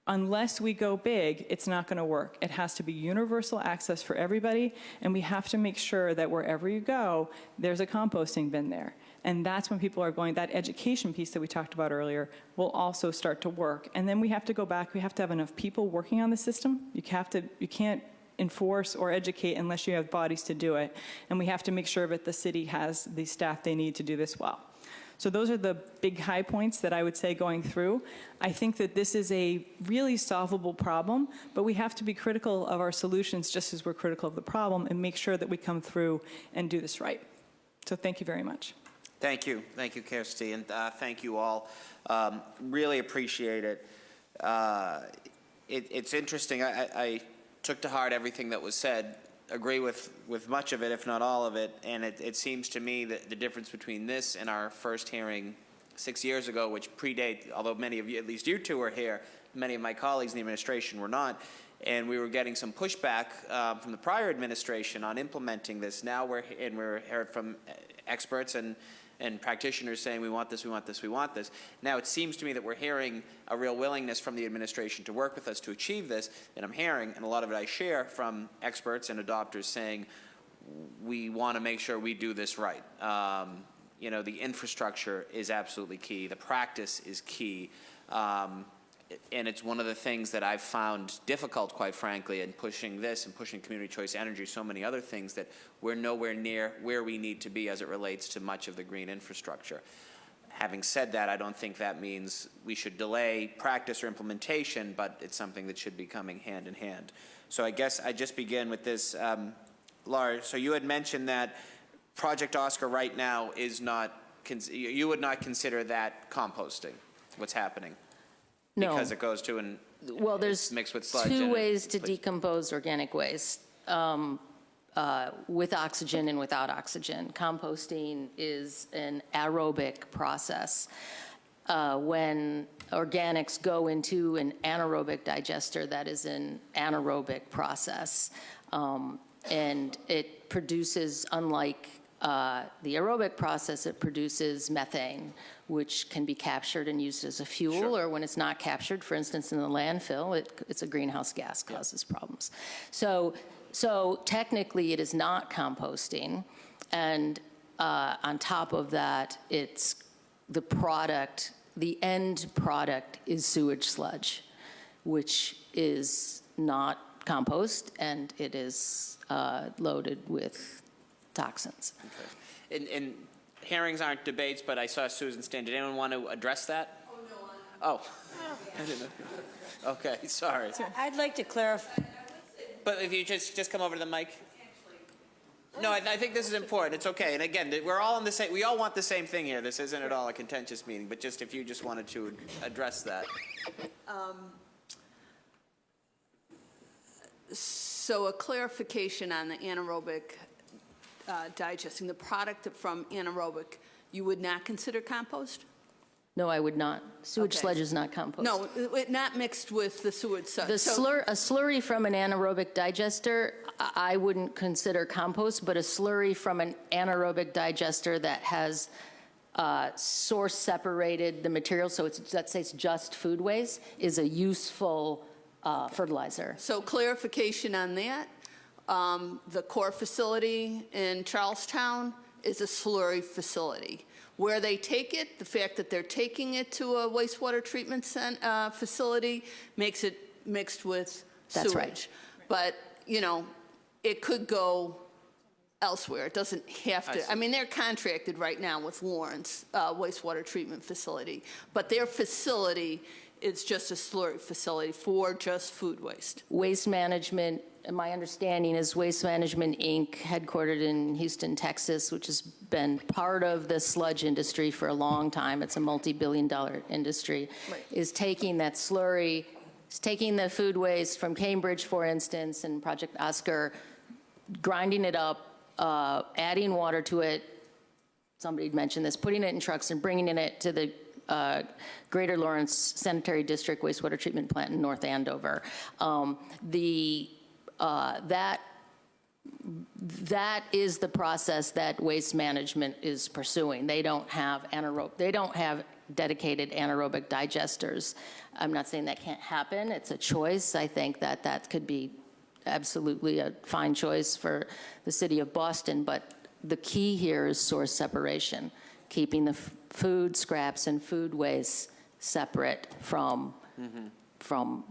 S10: unless we go big, it's not going to work. It has to be universal access for everybody, and we have to make sure that wherever you go, there's a composting bin there. And that's when people are going, that education piece that we talked about earlier will also start to work. And then we have to go back, we have to have enough people working on the system. You can't enforce or educate unless you have bodies to do it. And we have to make sure that the city has the staff they need to do this well. So those are the big high points that I would say going through. I think that this is a really solvable problem, but we have to be critical of our solutions just as we're critical of the problem and make sure that we come through and do this right. So thank you very much.
S1: Thank you, Kirsty, and thank you all. Really appreciate it. It's interesting. I took to heart everything that was said. Agree with much of it, if not all of it, and it seems to me that the difference between this and our first hearing 6 years ago, which predate, although many of you, at least you two were here, many of my colleagues in the administration were not, and we were getting some pushback from the prior administration on implementing this. Now we're heard from experts and practitioners saying we want this, we want this, we want this. Now it seems to me that we're hearing a real willingness from the administration to work with us to achieve this, and I'm hearing, and a lot of it I share, from experts and adopters saying we want to make sure we do this right. You know, the infrastructure is absolutely key. The practice is key. And it's one of the things that I've found difficult, quite frankly, in pushing this and pushing community choice energy, so many other things, that we're nowhere near where we need to be as it relates to much of the green infrastructure. Having said that, I don't think that means we should delay practice or implementation, but it's something that should be coming hand in hand. So I guess I just begin with this. Laura, so you had mentioned that Project Oscar right now is not, you would not consider that composting, what's happening?
S9: No.
S1: Because it goes to an,
S9: Well, there's
S1: mixed with sludge
S9: two
S1: and
S9: ways to decompose organic waste, with oxygen and without oxygen. Composting is an aerobic process. When organics go into an anaerobic digester, that is an anaerobic process. And it produces, unlike the aerobic process, it produces methane, which can be captured and used as a fuel,
S1: Sure.
S9: or when it's not captured, for instance, in the landfill, it's a greenhouse gas, causes problems. So technically, it is not composting, and on top of that, it's the product, the end product is sewage sludge, which is not compost, and it is loaded with toxins.
S1: Okay. And hearings aren't debates, but I saw Susan stand. Did anyone want to address that? Oh, no. Oh. I didn't know. Okay, sorry.
S7: I'd like to clarify.
S1: But if you just come over to the mic. No, I think this is important. It's okay. And again, we're all in the same, we all want the same thing here. This isn't at all a contentious meeting, but just if you just wanted to address that.
S4: So a clarification on the anaerobic digesting, the product from anaerobic, you would not consider compost?
S9: No, I would not. Sewage
S4: Okay.
S9: sludge is not compost.
S4: No, not mixed with the sewage sludge.
S9: A slurry from an anaerobic digester, I wouldn't consider compost, but a slurry from an anaerobic digester that has source separated the material, so let's say it's just food waste, is a useful fertilizer.
S4: So clarification on that, the core facility in Charlestown is a slurry facility. Where they take it, the fact that they're taking it to a wastewater treatment facility makes it mixed with sewage.
S9: That's right.
S4: But, you know, it could go elsewhere. It doesn't have to. I mean, they're contracted right now with Lawrence wastewater treatment facility, but their facility is just a slurry facility for just food waste.
S9: Waste Management, my understanding is Waste Management, Inc., headquartered in Houston, Texas, which has been part of the sludge industry for a long time. It's a multi-billion-dollar industry.
S4: Right.
S9: Is taking that slurry, is taking the food waste from Cambridge, for instance, and Project Oscar, grinding it up, adding water to it, somebody mentioned this, putting it in trucks and bringing it to the Greater Lawrence Sanitary District wastewater treatment plant in North Andover. That is the process that Waste Management is pursuing. They don't have dedicated anaerobic digesters. I'm not saying that can't happen. It's a choice. I think that could be absolutely a fine choice for the city of Boston, but the key here is source separation, keeping the food scraps and food waste separate from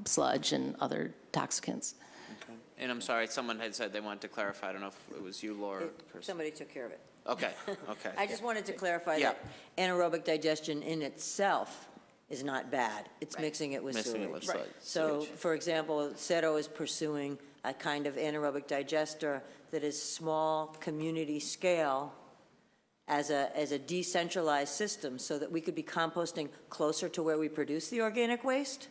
S9: sludge and other toxicants.
S1: Okay. And I'm sorry, someone had said they wanted to clarify. I don't know if it was you, Laura. or Kirsty.
S7: Somebody took care of it.
S1: Okay, okay.
S7: I just wanted to clarify
S1: Yeah.
S7: that anaerobic digestion in itself is not bad. It's mixing it with sewage.
S1: Mixing it with
S7: So,
S1: sewage.
S7: for example, CETO is pursuing a kind of anaerobic digester that is small, community scale, as a decentralized system, so that we could be composting closer to where we produce the organic waste.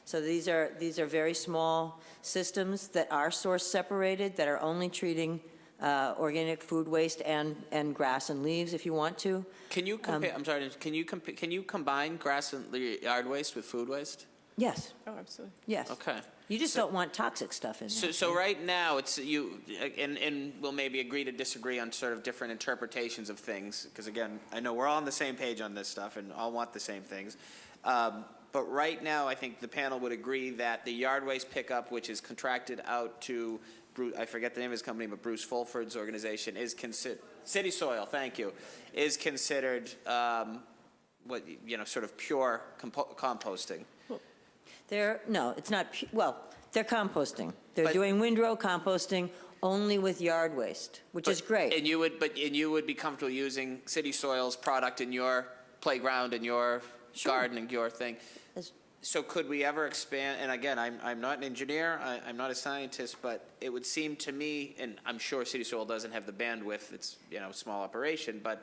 S7: So these are very small systems that are source separated, that are only treating organic food waste and grass and leaves if you want to.
S1: Can you compare, I'm sorry, can you combine grass and yard waste with food waste?
S7: Yes,
S10: Oh, absolutely.
S7: yes.
S1: Okay.
S7: You just don't want toxic stuff in there.
S1: So right now, it's you, and we'll maybe agree to disagree on sort of different interpretations of things, because again, I know we're all on the same page on this stuff and all want the same things. But right now, I think the panel would agree that the yard waste pickup, which is contracted out to, I forget the name of his company, but Bruce Fulford's organization, is considered, City Soil, thank you, is considered, sort of pure composting.
S7: No, it's not, well, they're composting. They're
S1: But-
S7: doing windrow composting only with yard waste, which is great.
S1: And you would be comfortable using City Soil's product in your playground, in your garden, and your thing.
S7: As-
S1: So could we ever expand, and again, I'm not an engineer, I'm not a scientist, but it would seem to me, and I'm sure City Soil doesn't have the bandwidth, it's, small operation, but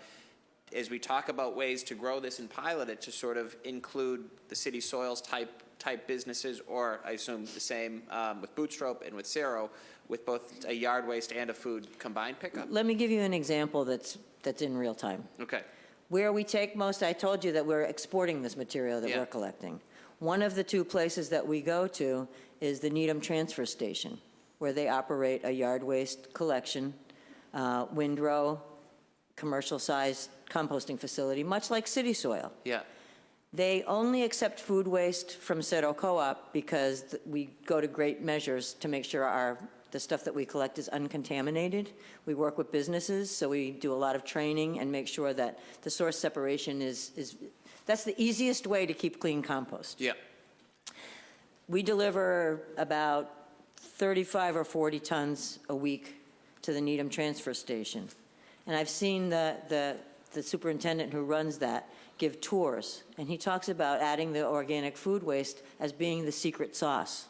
S1: as we talk about ways to grow this and pilot it, to sort of include the City Soils type businesses, or I assume the same with Bootstrap and with Cero, with both a yard waste and a food combined pickup?
S7: Let me give you an example that's in real time.
S1: Okay.
S7: Where we take most, I told you that we're exporting this material that
S1: Yeah.
S7: we're collecting. One of the two places that we go to is the Needham Transfer Station, where they operate a yard waste collection, windrow, commercial-sized composting facility, much like City Soil.
S1: Yeah.
S7: They only accept food waste from Cero Co-op because we go to great measures to make sure the stuff that we collect is uncontaminated. We work with businesses, so we do a lot of training and make sure that the source separation is that's the easiest way to keep clean compost.
S1: Yeah.
S7: We deliver about 35 or 40 tons a week to the Needham Transfer Station. And I've seen the superintendent who runs that give tours, and he talks about adding the organic food waste as being the secret sauce.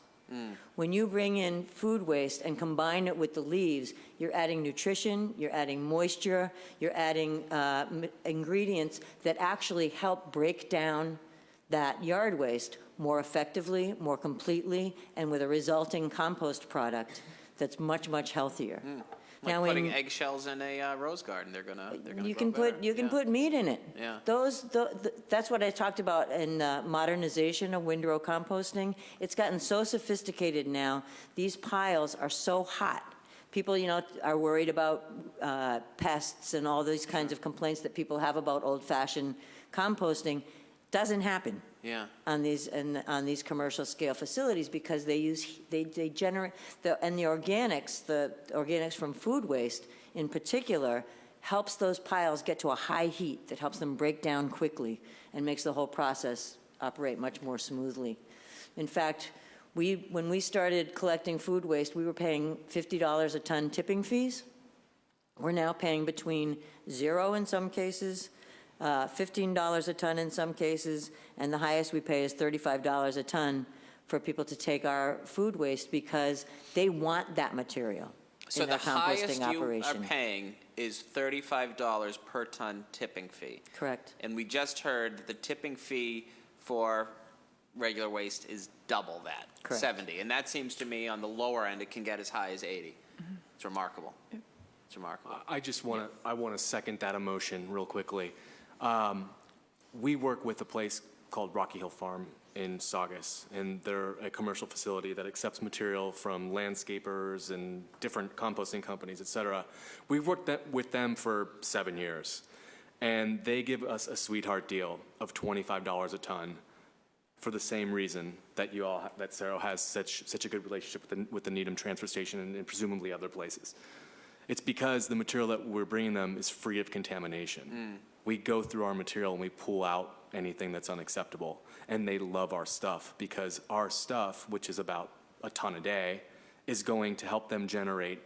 S7: When you bring in food waste and combine it with the leaves, you're adding nutrition, you're adding moisture, you're adding ingredients that actually help break down that yard waste more effectively, more completely, and with a resulting compost product that's much, much healthier.
S1: Like
S7: Now,
S1: putting
S7: in-
S1: eggshells in a rose garden, they're gonna
S7: You
S1: grow
S7: can put
S1: better. Yeah.
S7: put meat in it.
S1: Yeah.
S7: That's what I talked about in modernization of windrow composting. It's gotten so sophisticated now. These piles are so hot. People, are worried about pests and all these kinds of complaints that people have about old-fashioned composting. Doesn't happen.
S1: Yeah.
S7: On these commercial scale facilities, because they generate the organics from food waste in particular helps those piles get to a high heat that helps them break down quickly and makes the whole process operate much more smoothly. In fact, when we started collecting food waste, we were paying $50 a ton tipping fees. We're now paying between $0 in some cases, $15 a ton in some cases, and the highest we pay is $35 a ton for people to take our food waste because they want that material
S1: So
S7: in
S1: the
S7: their
S1: highest
S7: composting
S1: you are
S7: operation.
S1: paying is $35 per ton tipping fee.
S7: Correct.
S1: And we just heard that the tipping fee for regular waste is double that,
S7: Correct.
S1: 70. And that seems to me on the lower end, it can get as high as 80. It's remarkable. It's remarkable.
S8: I want to second that emotion real quickly. We work with a place called Rocky Hill Farm in Saugus, and they're a commercial facility that accepts material from landscapers and different composting companies, et cetera. We've worked with them for 7 years, and they give us a sweetheart deal of $25 a ton for the same reason that that Cero has such a good relationship with the Needham Transfer Station and presumably other places. It's because the material that we're bringing them is free of contamination. We go through our material and we pull out anything that's unacceptable. And they love our stuff because our stuff, which is about a ton a day, is going to help them generate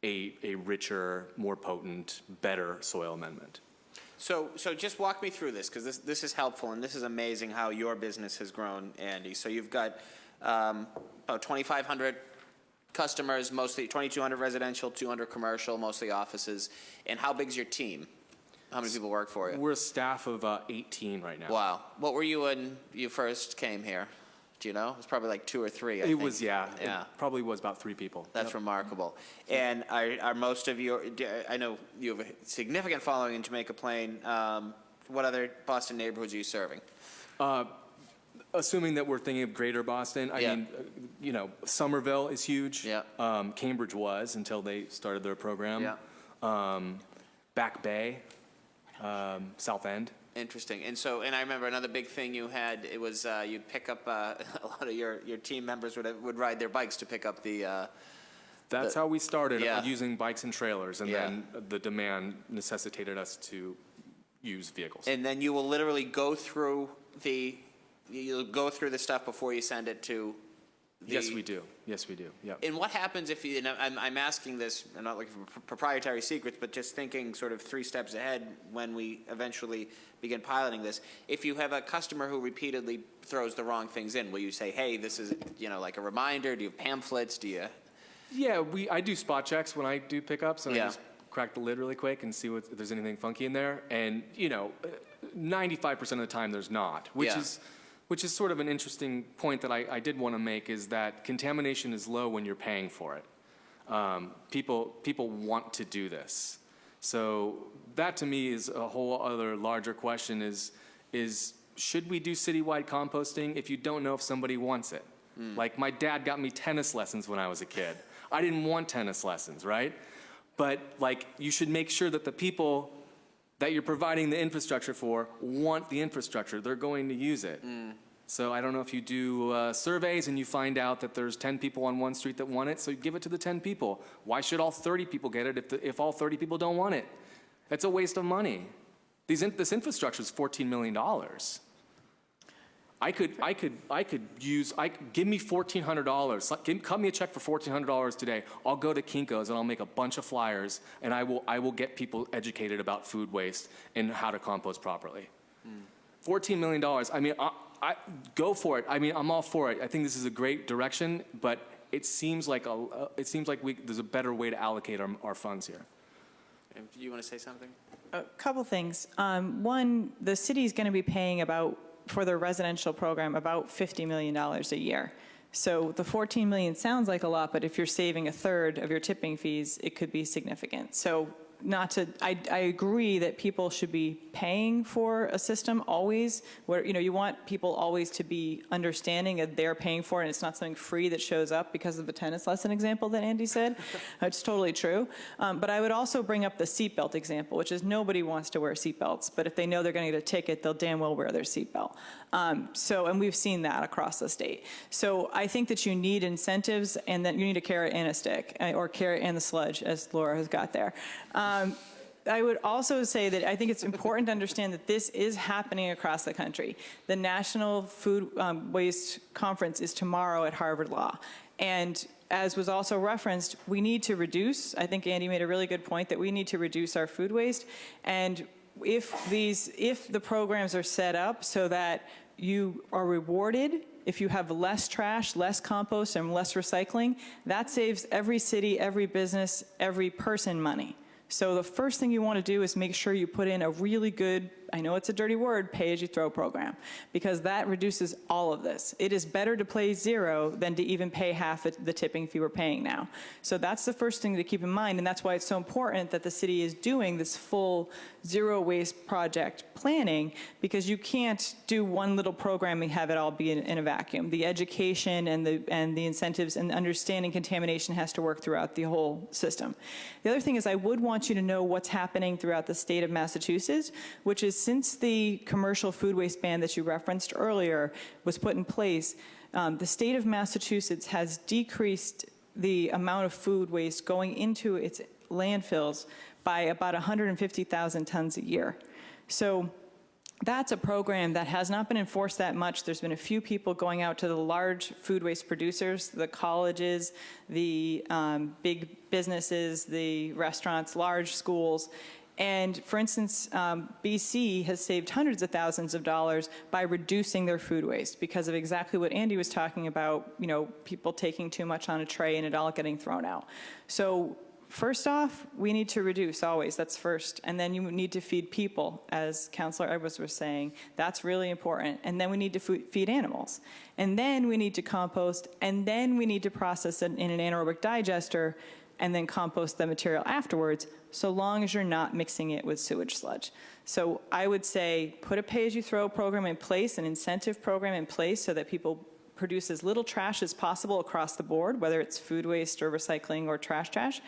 S8: a richer, more potent, better soil amendment.
S1: So just walk me through this, because this is helpful, and this is amazing how your business has grown, Andy. So you've got about 2,500 customers, mostly 2,200 residential, 200 commercial, mostly offices. And how big's your team? How many people work for you?
S8: We're a staff of 18 right now.
S1: Wow. What were you when you first came here? Do you know? It was probably like 2 or 3, I think.
S8: It was, yeah.
S1: Yeah.
S8: It probably was about 3 people.
S1: That's
S8: Yep.
S1: remarkable. And are most of your, I know you have a significant following in Jamaica Plain. What other Boston neighborhoods are you serving?
S8: Assuming that we're thinking of greater Boston, I
S1: Yeah.
S8: mean, you know, Somerville is huge.
S1: Yeah.
S8: Cambridge was until they started their program.
S1: Yeah.
S8: Back Bay, South End.
S1: Interesting. And I remember another big thing you had, it was you'd pick up, a lot of your team members would ride their bikes to pick up the,
S8: That's how we started,
S1: Yeah.
S8: using bikes and trailers, and
S1: Yeah.
S8: then the demand necessitated us to use vehicles.
S1: and then you will literally go through you'll go through the stuff before you send it to the...
S8: Yes, we do. Yes, we do. Yep.
S1: And what happens if you, and I'm asking this, I'm not looking for proprietary secrets, but just thinking sort of 3 steps ahead when we eventually begin piloting this. If you have a customer who repeatedly throws the wrong things in, will you say, hey, this is, like a reminder? Do you have pamphlets? Do you?
S8: Yeah, I do spot checks when I do pickups, and
S1: Yeah.
S8: I just crack the lid really quick and see if there's anything funky in there. And 95% of the time there's not, which is sort of an interesting point that I did want to make, is that contamination is low when you're paying for it. People want to do this. So that to me is a whole other larger question, is should we do citywide composting if you don't know if somebody wants it? Like, my dad got me tennis lessons when I was a kid. I didn't want tennis lessons, right? But like, you should make sure that the people that you're providing the infrastructure for want the infrastructure. They're going to use it. So I don't know if you do surveys and you find out that there's 10 people on one street that want it, so you give it to the 10 people. Why should all 30 people get it if all 30 people don't want it? That's a waste of money. This infrastructure is $14 million. Give me $1,400. Cut me a check for $1,400 today. I'll go to Kinko's and I'll make a bunch of flyers, and I will get people educated about food waste and how to compost properly. $14 million. I mean, I go for it. I mean, I'm all for it. I think this is a great direction, but it seems like there's a better way to allocate our funds here.
S1: Do you want to say something?
S10: A couple things. One, the city is going to be paying for their residential program, about $50 million a year. So the $14 million sounds like a lot, but if you're saving a third of your tipping fees, it could be significant. So I agree that people should be paying for a system always, where, you want people always to be understanding that they're paying for it and it's not something free that shows up because of the tennis lesson example that Andy said. It's totally true. But I would also bring up the seatbelt example, which is nobody wants to wear seatbelts, but if they know they're going to get a ticket, they'll damn well wear their seatbelt. And we've seen that across the state. So I think that you need incentives, and that you need a carrot and a stick, or carrot and the sludge, as Laura has got there. I would also say that I think it's important to understand that this is happening across the country. The National Food Waste Conference is tomorrow at Harvard Law. And as was also referenced, we need to reduce, I think Andy made a really good point, that we need to reduce our food waste. And if the programs are set up so that you are rewarded if you have less trash, less compost, and less recycling, that saves every city, every business, every person money. So the first thing you want to do is make sure you put in a really good, I know it's a dirty word, pay-as-you-throw program, because that reduces all of this. It is better to pay zero than to even pay half the tipping fee we're paying now. So that's the first thing to keep in mind, and that's why it's so important that the city is doing this full zero waste project planning, because you can't do one little program and have it all be in a vacuum. The education and the incentives and understanding contamination has to work throughout the whole system. The other thing is I would want you to know what's happening throughout the state of Massachusetts, which is since the commercial food waste ban that you referenced earlier was put in place, the state of Massachusetts has decreased the amount of food waste going into its landfills by about 150,000 tons a year. So That's a program that has not been enforced that much. There's been a few people going out to the large food waste producers, the colleges, the big businesses, the restaurants, large schools. And for instance, BC has saved hundreds of thousands of dollars by reducing their food waste because of exactly what Andy was talking about, you know, people taking too much on a tray and it all getting thrown out. So first off, we need to reduce always, that's first. And then you need to feed people, as Councilor Edwards was saying. That's really important. And then we need to feed animals. And then we need to compost, and then we need to process it in an anaerobic digester, and then compost the material afterwards, so long as you're not mixing it with sewage sludge. So I would say put a pay-as-you-throw program in place, an incentive program in place so that people produce as little trash as possible across the board, whether it's food waste or recycling or trash.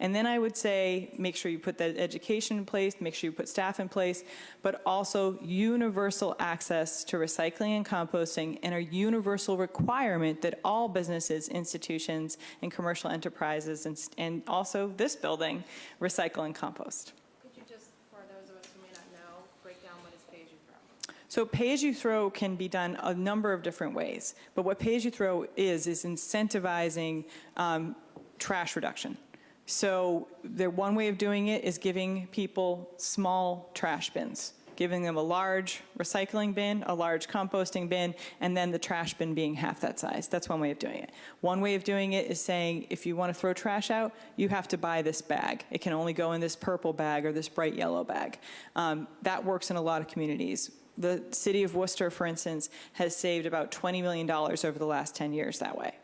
S10: And then I would say make sure you put that education in place, make sure you put staff in place, but also universal access to recycling and composting, and a universal requirement that all businesses, institutions, and commercial enterprises, and also this building, recycle and compost.
S6: Could you just, for those of us who may not know, break down what is pay-as-you-throw?
S10: So pay-as-you-throw can be done a number of different ways, but what pay-as-you-throw is incentivizing trash reduction. So one way of doing it is giving people small trash bins, giving them a large recycling bin, a large composting bin, and then the trash bin being half that size. That's one way of doing it. One way of doing it is saying, if you want to throw trash out, you have to buy this bag. It can only go in this purple bag or this bright yellow bag. That works in a lot of communities. The city of Worcester, for instance, has saved about $20 million over the last 10 years that way.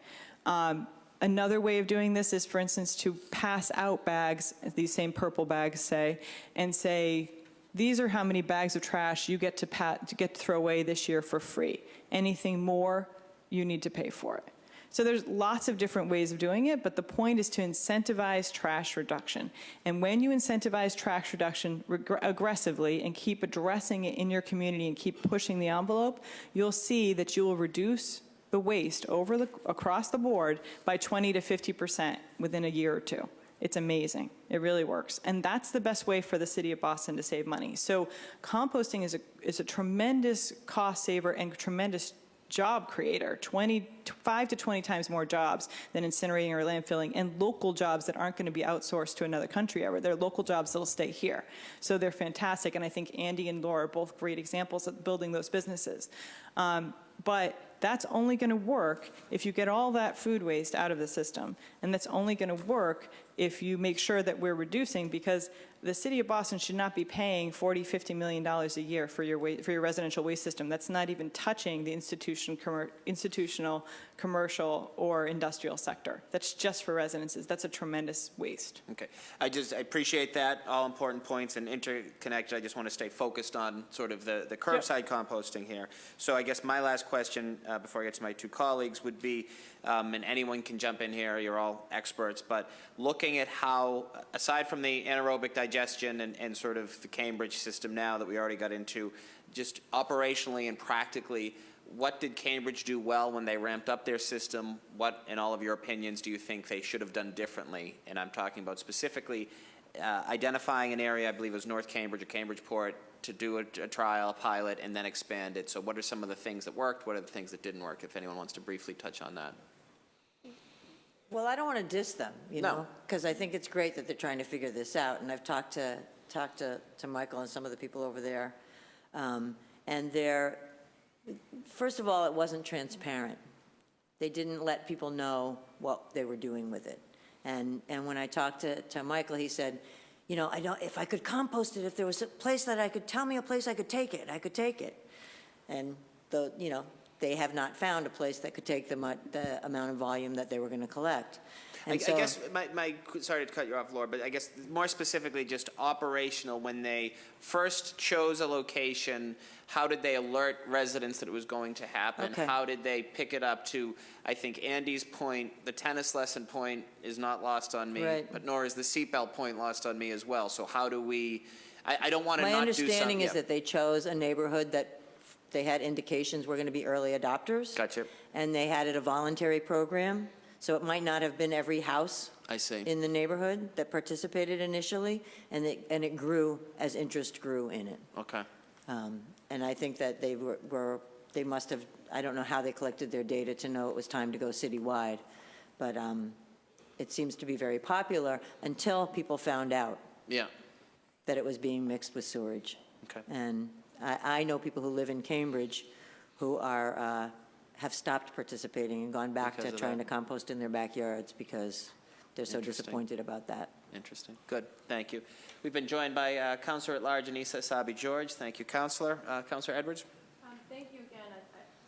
S10: Another way of doing this is, for instance, to pass out bags, these same purple bags say, and say, these are how many bags of trash you get to throw away this year for free. Anything more, you need to pay for it. So there's lots of different ways of doing it, but the point is to incentivize trash reduction. And when you incentivize trash reduction aggressively and keep addressing it in your community and keep pushing the envelope, you'll see that you will reduce the waste across the board by 20 to 50% within a year or two. It's amazing. It really works. And that's the best way for the city of Boston to save money. So composting is a tremendous cost saver and tremendous job creator, 5 to 20 times more jobs than incinerating or landfilling, and local jobs that aren't going to be outsourced to another country ever. They're local jobs that will stay here. So they're fantastic, and I think Andy and Laura are both great examples of building those businesses. But that's only going to work if you get all that food waste out of the system, and that's only going to work if you make sure that we're reducing, because the city of Boston should not be paying $40, $50 million a year for your residential waste system. That's not even touching the institutional, commercial, or industrial sector. That's just for residences. That's a tremendous waste.
S1: Okay. I appreciate that, all important points and interconnected. I just want to stay focused on sort of the curbside composting here. So I guess my last question before I get to my two colleagues would be, and anyone can jump in here, you're all experts, but looking at how, aside from the anaerobic digestion and sort of the Cambridge system now that we already got into, just operationally and practically, what did Cambridge do well when they ramped up their system? What, in all of your opinions, do you think they should have done differently? And I'm talking about specifically identifying an area, I believe it was North Cambridge or Cambridgeport, to do a trial, a pilot, and then expand it. So what are some of the things that worked? What are the things that didn't work? If anyone wants to briefly touch on that.
S7: Well, I don't want to diss them, you know, because I think it's great that they're trying to figure this out. And I've talked to Michael and some of the people over there. And first of all, it wasn't transparent. They didn't let people know what they were doing with it. And when I talked to Michael, he said, you know, if I could compost it, if there was a place that I could tell me a place I could take it, I could take it. And you know, they have not found a place that could take the amount of volume that they were going to collect.
S1: I guess sorry to cut you off, Laura, but I guess more specifically just operational, when they first chose a location, how did they alert residents that it was going to happen?
S7: Okay.
S1: How did they pick it up to, I think Andy's point, the tennis lesson point is not lost on me,
S7: right,
S1: but nor is the seatbelt point lost on me as well. So how do we, I don't want to not do something.
S7: My understanding is that they chose a neighborhood that they had indications were going to be early adopters.
S1: Gotcha.
S7: And they had it a voluntary program. So it might not have been every house in the neighborhood that participated initially, and it grew as interest grew in it.
S1: Okay.
S7: And I think that they must have, I don't know how they collected their data to know it was time to go citywide, but it seems to be very popular until people found out
S1: Yeah.
S7: that it was being mixed with sewage.
S1: Okay.
S7: And I know people who live in Cambridge who have stopped participating and gone back
S1: Because
S7: to
S1: of
S7: trying
S1: that.
S7: to compost in their backyards because they're so
S1: Interesting.
S7: disappointed about that.
S1: Interesting. Good. Thank you. We've been joined by Councilor at Large Anissa Asabi-George. Thank you, Councilor. Councilor Edwards?
S6: Thank you again.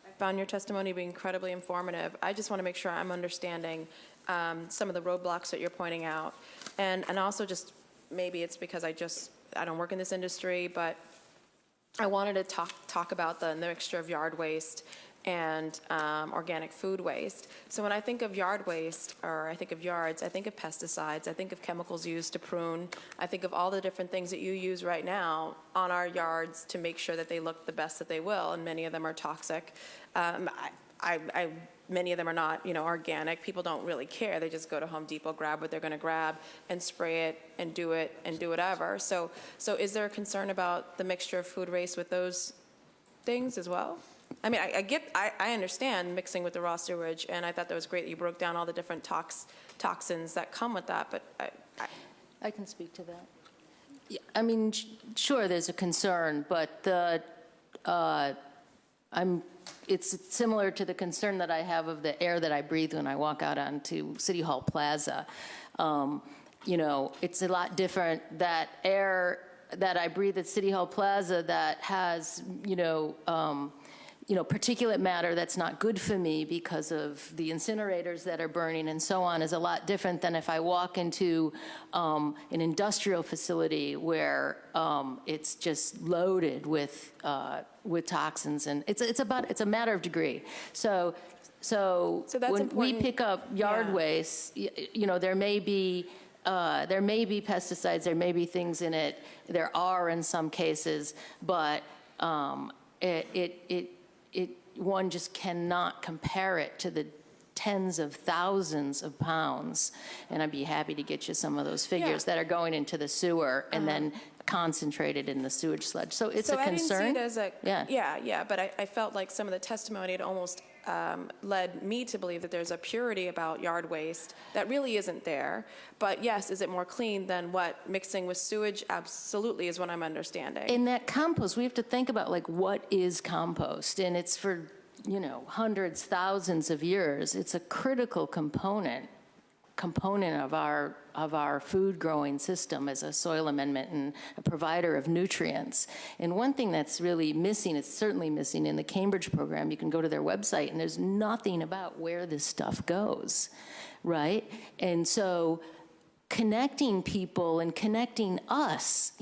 S6: I found your testimony to be incredibly informative. I just want to make sure I'm understanding some of the roadblocks that you're pointing out. And also just, maybe it's because I don't work in this industry, but I wanted to talk about the mixture of yard waste and organic food waste. So when I think of yard waste, or I think of yards, I think of pesticides, I think of chemicals used to prune, I think of all the different things that you use right now on our yards to make sure that they look the best that they will, and many of them are toxic. Many of them are not, organic. People don't really care. They just go to Home Depot, grab what they're going to grab, and spray it, and do whatever. So is there a concern about the mixture of food waste with those things as well? I mean, I understand mixing with the raw sewage, and I thought that was great that you broke down all the different toxins that come with that, but
S9: I can speak to that. Yeah, I mean, sure, there's a concern, but it's similar to the concern that I have of the air that I breathe when I walk out onto City Hall Plaza. It's a lot different, that air that I breathe at City Hall Plaza that has, particulate matter that's not good for me because of the incinerators that are burning and so on, is a lot different than if I walk into an industrial facility where it's just loaded with toxins, and it's a matter of degree. So
S6: that's
S9: when we
S6: important.
S9: pick up yard waste, there may be pesticides, there may be things in it. There are in some cases, but one just cannot compare it to the tens of thousands of pounds, and I'd be happy to get you some of those figures that are going into the sewer and then concentrated in the sewage sludge. So it's a concern.
S6: I didn't see it as yeah, but I felt like some of the testimony had almost led me to believe that there's a purity about yard waste that really isn't there. But yes, is it more clean than what mixing with sewage? Absolutely is what I'm understanding.
S9: In that compost, we have to think about what is compost, and it's for hundreds, thousands of years. It's a critical component of our food growing system as a soil amendment and a provider of nutrients. And one thing that's really missing, it's certainly missing in the Cambridge program, you can go to their website and there's nothing about where this stuff goes, right? And so connecting people and connecting us,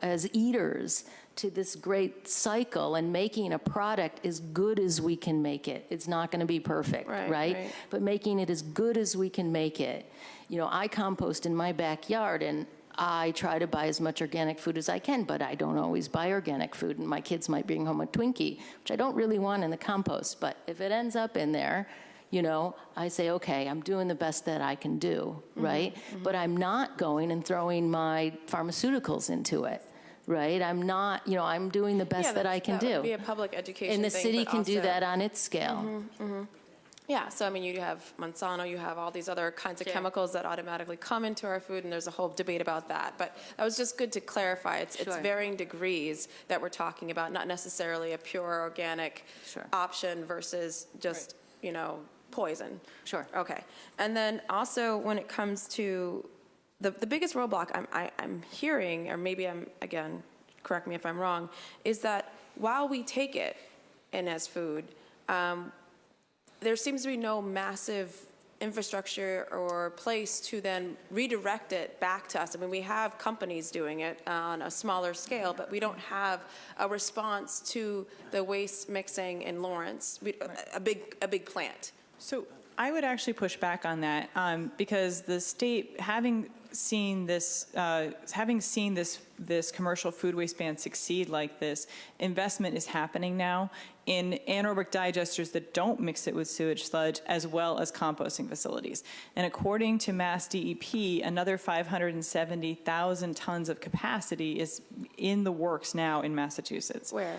S9: as eaters, to this great cycle and making a product as good as we can make it. It's not going to be perfect, right? But making it as good as we can make it. I compost in my backyard, and I try to buy as much organic food as I can, but I don't always buy organic food, and my kids might bring home a Twinkie, which I don't really want in the compost. But if it ends up in there, I say, okay, I'm doing the best that I can do, right? But I'm not going and throwing my pharmaceuticals into it. Right, I'm not, I'm doing the best that I can do.
S6: That would be a public education
S9: And the
S6: thing,
S9: city
S6: but
S9: can do
S6: also-
S9: that on its scale.
S6: Yeah, so I mean, you have Monsanto, you have all these other kinds of chemicals that automatically come into our food, and there's a whole debate about that. But that was just good to clarify. It's varying degrees that we're talking about, not necessarily a pure organic option versus just, poison.
S9: Sure.
S6: Okay. And then also when it comes to the biggest roadblock I'm hearing, or maybe again, correct me if I'm wrong, is that while we take it in as food, there seems to be no massive infrastructure or place to then redirect it back to us. I mean, we have companies doing it on a smaller scale, but we don't have a response to the waste mixing in Lawrence, a big plant.
S10: So I would actually push back on that because the state having seen this, this commercial food waste ban succeed like this, investment is happening now in anaerobic digesters that don't mix it with sewage sludge, as well as composting facilities. And according to Mass DEP, another 570,000 tons of capacity is in the works now in Massachusetts.
S6: Where?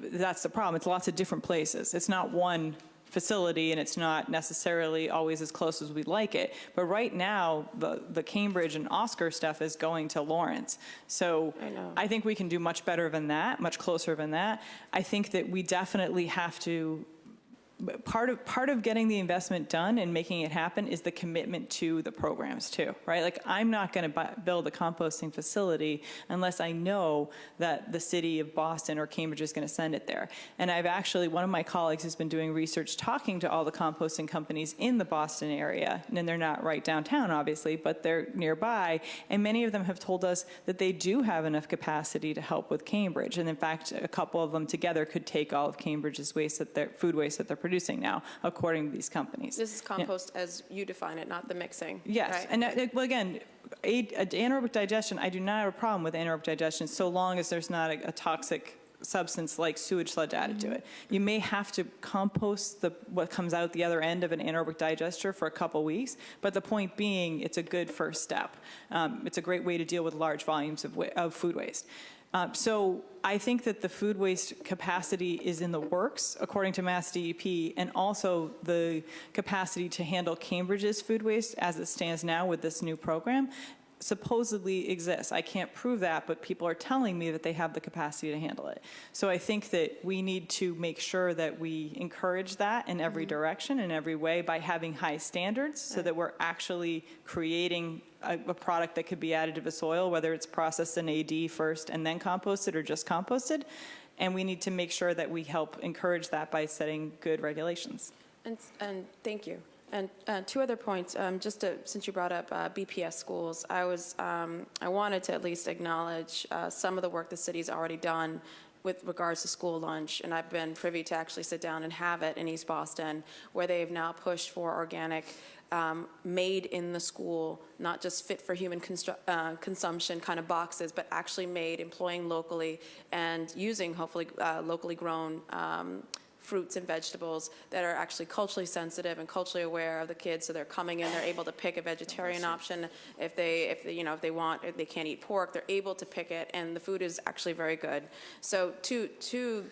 S10: That's the problem. It's lots of different places. It's not one facility, and it's not necessarily always as close as we'd like it. But right now, the Cambridge and Oscar stuff is going to Lawrence. So I think we can do much better than that, much closer than that. I think that we definitely have to, part of getting the investment done and making it happen is the commitment to the programs too, right? Like, I'm not going to build a composting facility unless I know that the city of Boston or Cambridge is going to send it there. And I've actually, one of my colleagues has been doing research talking to all the composting companies in the Boston area, and they're not right downtown, obviously, but they're nearby. And many of them have told us that they do have enough capacity to help with Cambridge. And in fact, a couple of them together could take all of Cambridge's waste, food waste that they're producing now, according to these companies.
S6: This is compost as you define it, not the mixing.
S10: Yes,
S6: right?
S10: and well, again, anaerobic digestion, I do not have a problem with anaerobic digestion so long as there's not a toxic substance like sewage sludge added to it. You may have to compost what comes out the other end of an anaerobic digester for a couple weeks, but the point being, it's a good first step. It's a great way to deal with large volumes of food waste. So I think that the food waste capacity is in the works, according to Mass DEP, and also the capacity to handle Cambridge's food waste as it stands now with this new program supposedly exists. I can't prove that, but people are telling me that they have the capacity to handle it. So I think that we need to make sure that we encourage that in every direction, in every way, by having high standards so that we're actually creating a product that could be added to the soil, whether it's processed in AD first and then composted or just composted. And we need to make sure that we help encourage that by setting good regulations.
S6: And thank you. And two other points, since you brought up BPS schools, I wanted to at least acknowledge some of the work the city's already done with regards to school lunch, and I've been privy to actually sit down and have it in East Boston, where they've now pushed for organic, made in the school, not just fit for human consumption kind of boxes, but actually made, employing locally, and using hopefully locally grown fruits and vegetables that are actually culturally sensitive and culturally aware of the kids. So they're coming in, they're able to pick a vegetarian option if they can't eat pork, they're able to pick it, and the food is actually very good. So to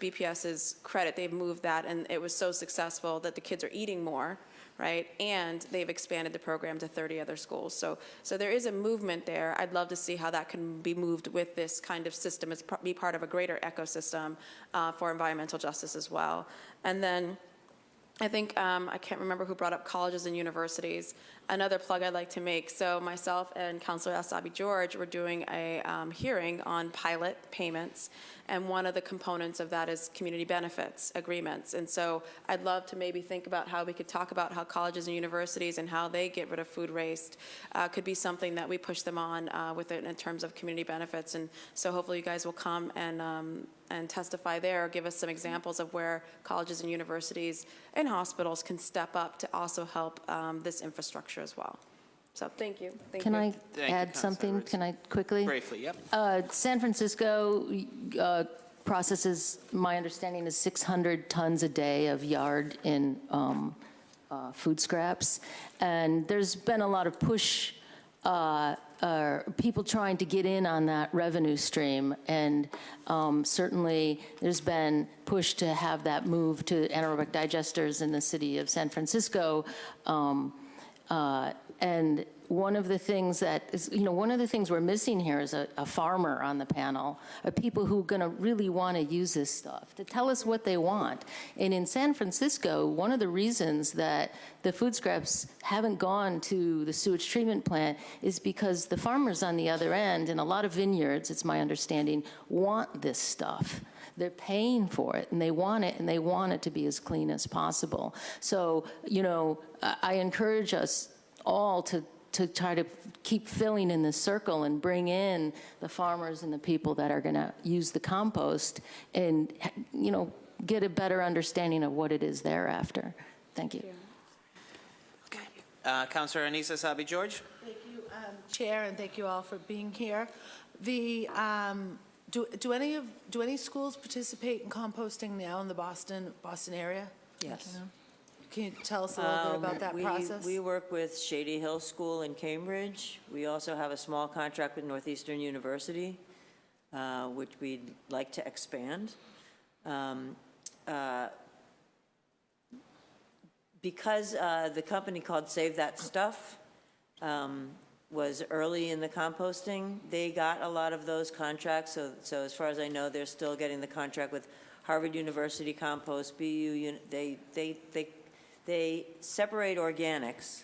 S6: BPS's credit, they've moved that, and it was so successful that the kids are eating more, right? And they've expanded the program to 30 other schools. So there is a movement there. I'd love to see how that can be moved with this kind of system as be part of a greater ecosystem for environmental justice as well. And then I think, I can't remember who brought up colleges and universities. Another plug I'd like to make. So myself and Councilor Asabi George were doing a hearing on pilot payments, and one of the components of that is community benefits agreements. And so I'd love to maybe think about how we could talk about how colleges and universities and how they get rid of food waste could be something that we push them on with it in terms of community benefits. And so hopefully you guys will come and testify there, or give us some examples of where colleges and universities and hospitals can step up to also help this infrastructure as well. So thank you.
S9: Can I
S1: Thank you,
S9: add something?
S1: Councilor
S9: Can I quickly?
S1: Briefly, yep.
S9: San Francisco processes, my understanding is 600 tons a day of yard in food scraps. And there's been a lot of push, people trying to get in on that revenue stream. And certainly there's been push to have that move to anaerobic digesters in the city of San Francisco. And one of the things one of the things we're missing here is a farmer on the panel, of people who are going to really want to use this stuff, to tell us what they want. And in San Francisco, one of the reasons that the food scraps haven't gone to the sewage treatment plant is because the farmers on the other end, and a lot of vineyards, it's my understanding, want this stuff. They're paying for it, and they want it to be as clean as possible. So, I encourage us all to try to keep filling in this circle and bring in the farmers and the people that are going to use the compost and, get a better understanding of what it is they're after. Thank you.
S1: Okay. Councilor Anissa Sabi-George.
S11: Thank you, Chair, and thank you all for being here. The, do any schools participate in composting now in the Boston area?
S7: Yes.
S11: Can you tell us a little bit about that process?
S7: We work with Shady Hill School in Cambridge. We also have a small contract with Northeastern University, which we'd like to expand. Because the company called Save That Stuff was early in the composting, they got a lot of those contracts. So as far as I know, they're still getting the contract with Harvard University Compost, BU. They separate organics.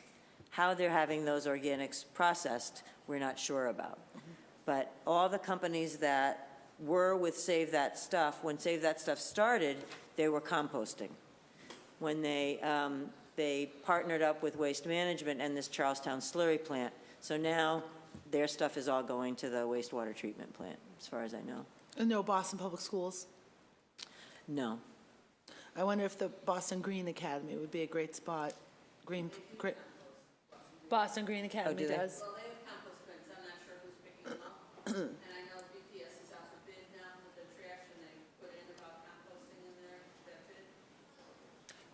S7: How they're having those organics processed, we're not sure about. But all the companies that were with Save That Stuff, when Save That Stuff started, they were composting. When they partnered up with Waste Management and this Charlestown slurry plant. So now their stuff is all going to the wastewater treatment plant, as far as I know.
S11: No Boston Public Schools?
S7: No.
S11: I wonder if the Boston Green Academy would be a great spot. Boston Green Academy
S7: do they?
S11: does.
S4: Well, they have compost bins. I'm not sure who's picking them up. And I know BPS is out for bid now with the trash, and they put in about composting in there, that bid.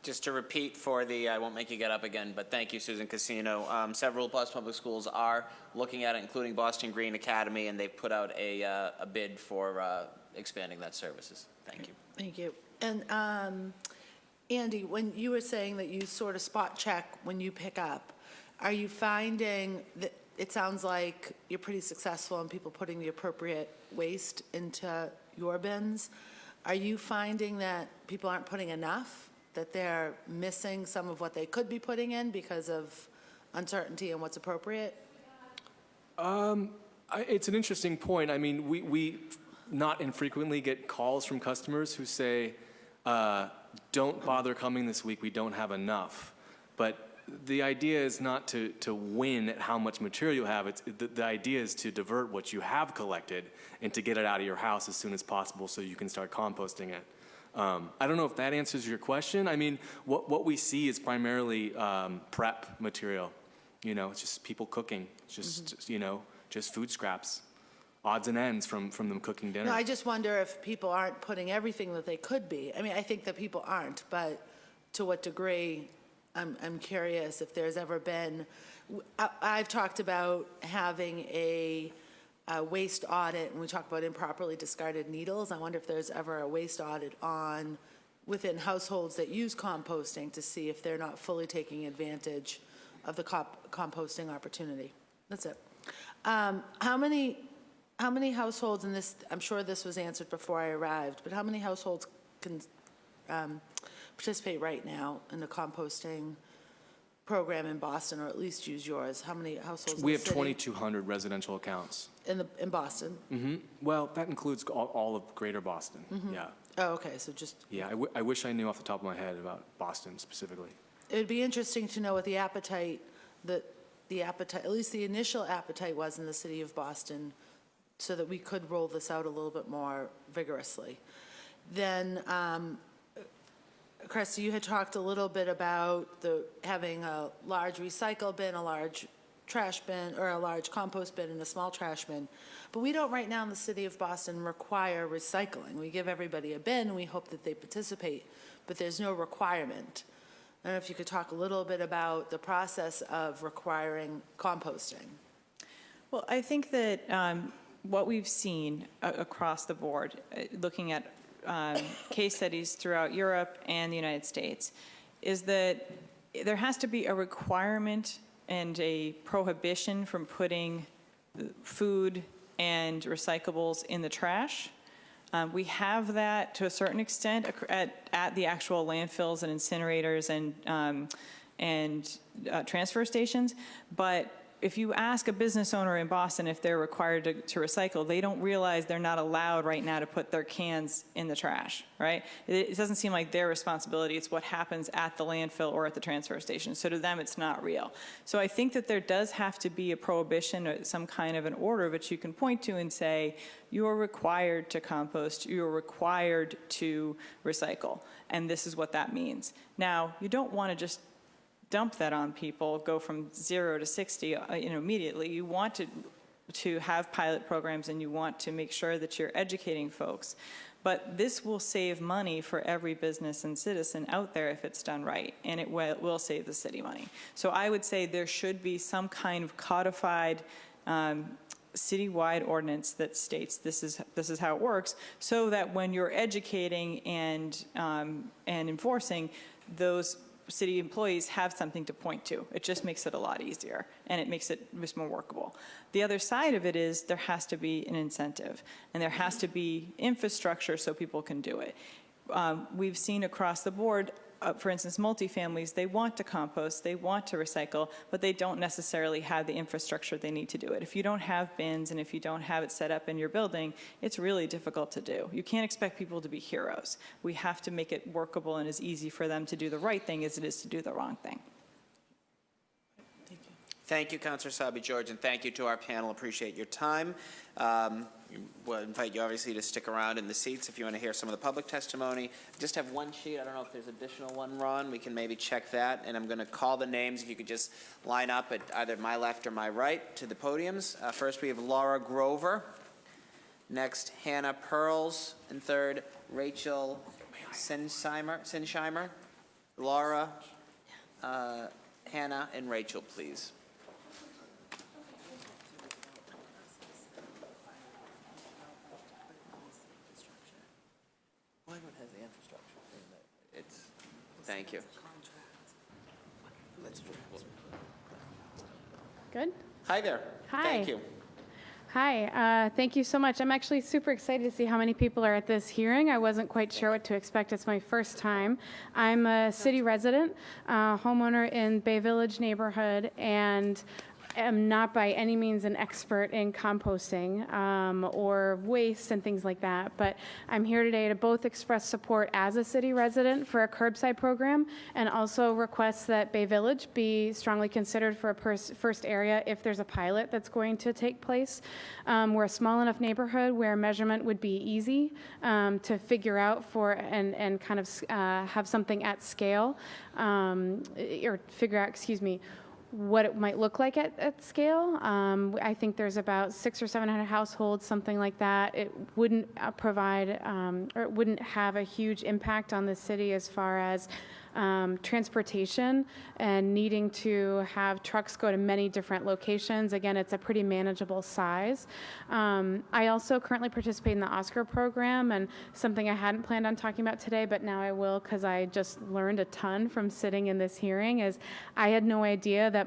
S1: Just to repeat for the, I won't make you get up again, but thank you, Susan Casino. Several Boston Public Schools are looking at it, including Boston Green Academy, and they've put out a bid for expanding that services. Thank you.
S11: Thank you. And Andy, when you were saying that you sort of spot check when you pick up, are you finding that it sounds like you're pretty successful in people putting the appropriate waste into your bins? Are you finding that people aren't putting enough, that they're missing some of what they could be putting in because of uncertainty in what's appropriate?
S8: It's an interesting point. I mean, we not infrequently get calls from customers who say, don't bother coming this week, we don't have enough. But the idea is not to win at how much material you have. The idea is to divert what you have collected and to get it out of your house as soon as possible so you can start composting it. I don't know if that answers your question. I mean, what we see is primarily prep material. You know, it's just people cooking. It's just, you know, just food scraps. Odds and ends from them cooking dinner.
S11: No, I just wonder if people aren't putting everything that they could be. I mean, I think that people aren't, but to what degree, I'm curious if there's ever been, I've talked about having a waste audit, and we talk about improperly discarded needles. I wonder if there's ever a waste audit on within households that use composting to see if they're not fully taking advantage of the composting opportunity. That's it. How many households in this, I'm sure this was answered before I arrived, but how many households can participate right now in the composting program in Boston, or at least use yours? How many households
S8: We
S11: in
S8: have
S11: the city?
S8: 2,200 residential accounts.
S11: In Boston?
S8: Well, that includes all of Greater Boston. Yeah.
S11: Oh, okay, so just,
S8: Yeah, I wish I knew off the top of my head about Boston specifically.
S11: it would be interesting to know what the appetite, at least the initial appetite was in the city of Boston, so that we could roll this out a little bit more vigorously. Then, Kirsty, you had talked a little bit about having a large recycle bin, a large trash bin, or a large compost bin and a small trash bin. But we don't right now in the city of Boston require recycling. We give everybody a bin, and we hope that they participate, but there's no requirement. I don't know if you could talk a little bit about the process of requiring composting.
S10: Well, I think that what we've seen across the board, looking at case studies throughout Europe and the United States, is that there has to be a requirement and a prohibition from putting food and recyclables in the trash. We have that to a certain extent at the actual landfills and incinerators and transfer stations, but if you ask a business owner in Boston if they're required to recycle, they don't realize they're not allowed right now to put their cans in the trash, right? It doesn't seem like their responsibility. It's what happens at the landfill or at the transfer station. So to them, it's not real. So I think that there does have to be a prohibition or some kind of an order that you can point to and say, you are required to compost, you are required to recycle, and this is what that means. Now, you don't want to just dump that on people, go from 0 to 60, immediately. You want to have pilot programs, and you want to make sure that you're educating folks. But this will save money for every business and citizen out there if it's done right, and it will save the city money. So I would say there should be some kind of codified citywide ordinance that states this is how it works, so that when you're educating and enforcing, those city employees have something to point to. It just makes it a lot easier, and it makes it just more workable. The other side of it is there has to be an incentive, and there has to be infrastructure so people can do it. We've seen across the board, for instance, multifamilies, they want to compost, they want to recycle, but they don't necessarily have the infrastructure they need to do it. If you don't have bins and if you don't have it set up in your building, it's really difficult to do. You can't expect people to be heroes. We have to make it workable and as easy for them to do the right thing as it is to do the wrong thing.
S1: Thank you, Councilor Sabi-George, and thank you to our panel. Appreciate your time. We'll invite you, obviously, to stick around in the seats if you want to hear some of the public testimony. Just have one sheet. I don't know if there's additional one, Ron. We can maybe check that. And I'm going to call the names. If you could just line up at either my left or my right to the podiums. First, we have Laura Grover. Next, Hannah Pearls. And third, Rachel Sinsheimer. Laura, Hannah, and Rachel, please. Has the infrastructure. Thank you.
S12: Good?
S1: Hi there.
S12: Hi.
S1: Thank you.
S12: Hi, thank you so much. I'm actually super excited to see how many people are at this hearing. I wasn't quite sure what to expect. It's my first time. I'm a city resident, homeowner in Bay Village neighborhood, and am not by any means an expert in composting or waste and things like that, but I'm here today to both express support as a city resident for a curbside program and also request that Bay Village be strongly considered for a first area if there's a pilot that's going to take place. We're a small enough neighborhood where measurement would be easy to figure out and kind of have something at scale, or figure out, what it might look like at scale. I think there's about 600 or 700 households, something like that. It wouldn't provide, or it wouldn't have a huge impact on the city as far as transportation and needing to have trucks go to many different locations. Again, it's a pretty manageable size. I also currently participate in the Oscar program, and something I hadn't planned on talking about today, but now I will because I just learned a ton from sitting in this hearing, is I had no idea that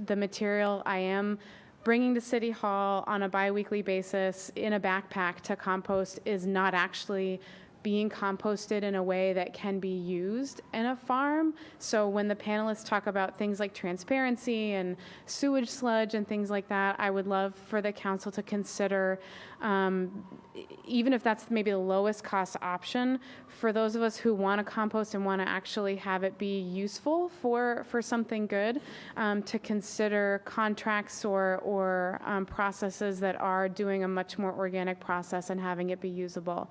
S12: the material I am bringing to City Hall on a bi-weekly basis in a backpack to compost is not actually being composted in a way that can be used in a farm. So when the panelists talk about things like transparency and sewage sludge and things like that, I would love for the council to consider, even if that's maybe the lowest cost option, for those of us who want to compost and want to actually have it be useful for something good, to consider contracts or processes that are doing a much more organic process and having it be usable.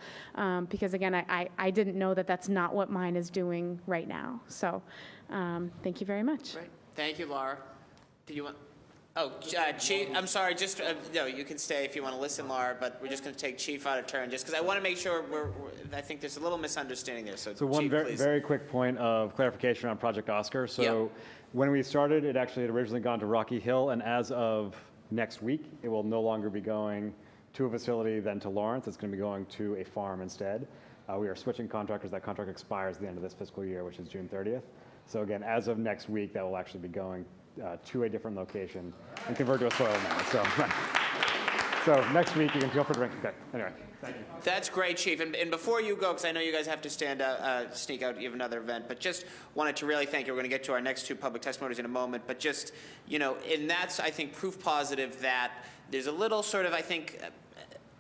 S12: Because again, I didn't know that that's not what mine is doing right now. So thank you very much.
S1: Right. Thank you, Laura. Do you want? Oh, Chief, I'm sorry, just, no, you can stay if you want to listen, Laura, but we're just going to take Chief out of turn, just because I want to make sure I think there's a little misunderstanding there, so
S3: one
S1: Chief, please.
S3: very quick point of clarification on Project Oscar. So when we started, it actually had originally gone to Rocky Hill, and as of next week, it will no longer be going to a facility then to Lawrence. It's going to be going to a farm instead. We are switching contractors. That contract expires at the end of this fiscal year, which is June 30th. So again, as of next week, that will actually be going to a different location and convert to a soil now. So next week you can feel free to drink. Okay. Anyway, thank you.
S1: That's great, Chief. And before you go, because I know you guys have to sneak out, you have another event, but just wanted to really thank you. We're going to get to our next two public testimonies in a moment, but just, and that's, I think, proof positive that there's a little sort of, I think,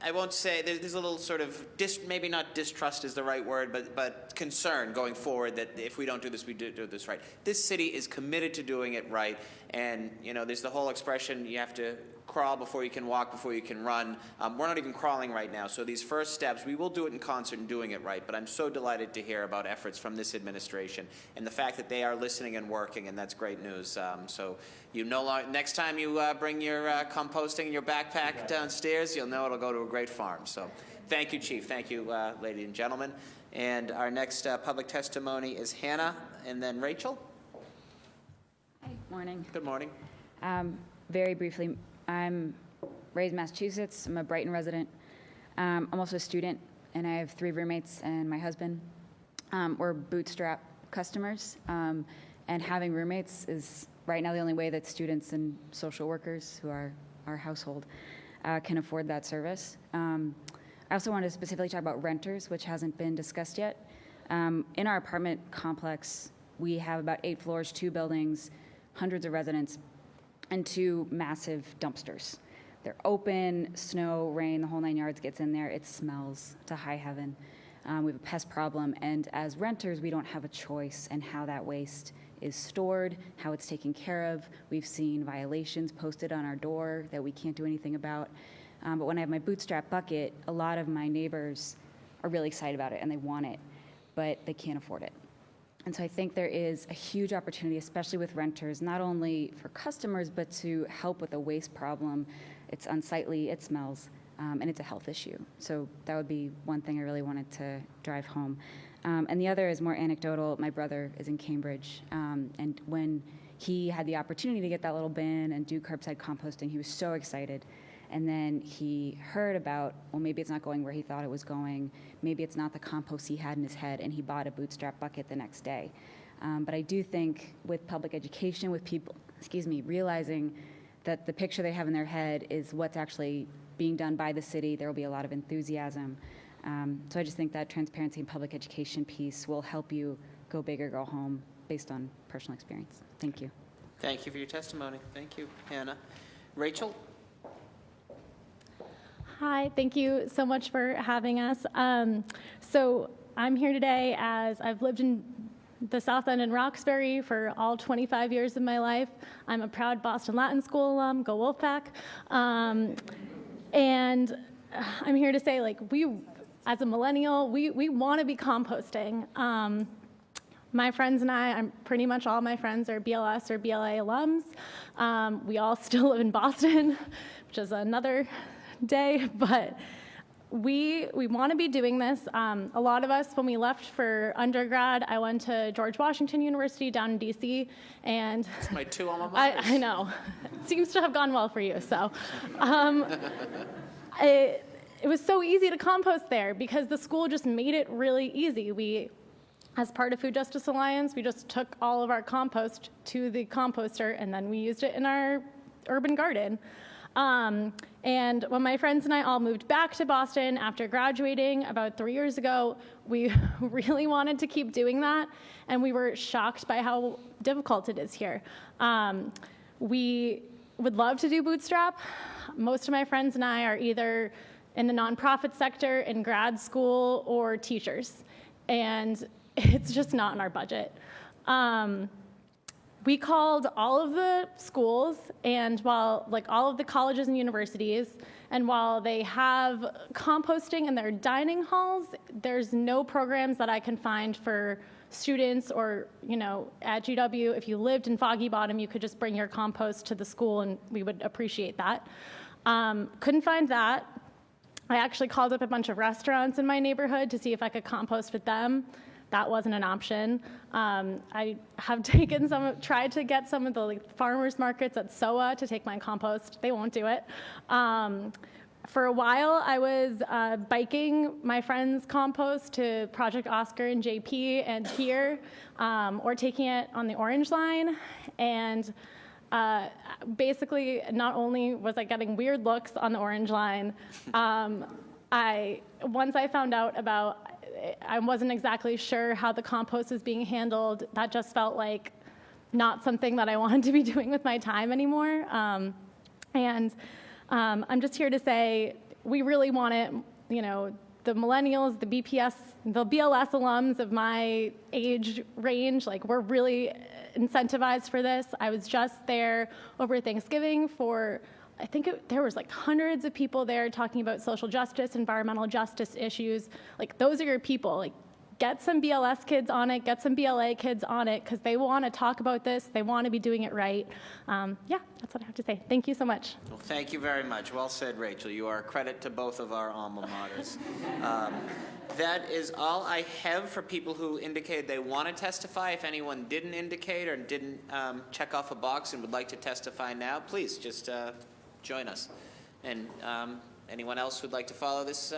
S1: I won't say, there's a little sort of, maybe not distrust is the right word, but concern going forward that if we don't do this, we do this right. This city is committed to doing it right, and, you know, there's the whole expression, you have to crawl before you can walk, before you can run. We're not even crawling right now, so these first steps, we will do it in concert and doing it right, but I'm so delighted to hear about efforts from this administration and the fact that they are listening and working, and that's great news. So you next time you bring your composting in your backpack downstairs, you'll know it'll go to a great farm. So thank you, Chief. Thank you, ladies and gentlemen. And our next public testimony is Hannah, and then Rachel.
S13: Hi, morning.
S1: Good morning.
S13: Very briefly, I'm raised in Massachusetts. I'm a Brighton resident. I'm also a student, and I have 3 roommates and my husband. We're bootstrap customers, and having roommates is right now the only way that students and social workers who are our household can afford that service. I also wanted to specifically talk about renters, which hasn't been discussed yet. In our apartment complex, we have about 8 floors, 2 buildings, hundreds of residents, and 2 massive dumpsters. They're open, snow, rain, the whole 9 yards gets in there. It smells to high heaven. We have a pest problem, and as renters, we don't have a choice in how that waste is stored, how it's taken care of. We've seen violations posted on our door that we can't do anything about. But when I have my bootstrap bucket, a lot of my neighbors are really excited about it, and they want it, but they can't afford it. And so I think there is a huge opportunity, especially with renters, not only for customers, but to help with the waste problem. It's unsightly, it smells, and it's a health issue. So that would be one thing I really wanted to drive home. And the other is more anecdotal. My brother is in Cambridge, and when he had the opportunity to get that little bin and do curbside composting, he was so excited. And then he heard about, well, maybe it's not going where he thought it was going. Maybe it's not the compost he had in his head, and he bought a bootstrap bucket the next day. But I do think with public education, with people, realizing that the picture they have in their head is what's actually being done by the city, there will be a lot of enthusiasm. So I just think that transparency and public education piece will help you go big or go home based on personal experience. Thank you.
S1: Thank you for your testimony. Thank you, Hannah. Rachel?
S14: Hi, thank you so much for having us. So I'm here today as I've lived in the South End in Roxbury for all 25 years of my life. I'm a proud Boston Latin School alum, go Wolfpack. And I'm here to say, like, we, as a millennial, we want to be composting. My friends and I'm pretty much all my friends are BLS or BLA alums. We all still live in Boston, which is another day, but we want to be doing this. A lot of us, when we left for undergrad, I went to George Washington University down in DC, and
S1: it's my 2 alma maters.
S14: I know. It seems to have gone well for you, so. It was so easy to compost there because the school just made it really easy. We, as part of Food Justice Alliance, we just took all of our compost to the composter, and then we used it in our urban garden. And when my friends and I all moved back to Boston after graduating about 3 years ago, we really wanted to keep doing that, and we were shocked by how difficult it is here. We would love to do bootstrap. Most of my friends and I are either in the nonprofit sector, in grad school, or teachers, and it's just not in our budget. We called all of the schools, and while, like, all of the colleges and universities, and while they have composting in their dining halls, there's no programs that I can find for students or, you know, at GW, if you lived in Foggy Bottom, you could just bring your compost to the school and we would appreciate that. Couldn't find that. I actually called up a bunch of restaurants in my neighborhood to see if I could compost with them. That wasn't an option. I have tried to get some of the farmers markets at SOA to take my compost. They won't do it. For a while, I was biking my friend's compost to Project Oscar and JP and here, or taking it on the Orange Line. And basically, not only was I getting weird looks on the Orange Line, once I found out about, I wasn't exactly sure how the compost was being handled. That just felt like not something that I wanted to be doing with my time anymore. I'm just here to say, we really want it, you know, the millennials, the BPS, the BLS alums of my age range, like we're really incentivized for this. I was just there over Thanksgiving for, I think there was like hundreds of people there talking about social justice, environmental justice issues. Like those are your people. Like get some BLS kids on it, get some BLA kids on it, because they want to talk about this. They want to be doing it right. Yeah, that's what I have to say. Thank you so much.
S1: Well, thank you very much. Well said, Rachel. You are a credit to both of our alma maters. That is all I have for people who indicated they want to testify. If anyone didn't indicate or didn't check off a box and would like to testify now, please just join us. And anyone else who'd like to follow this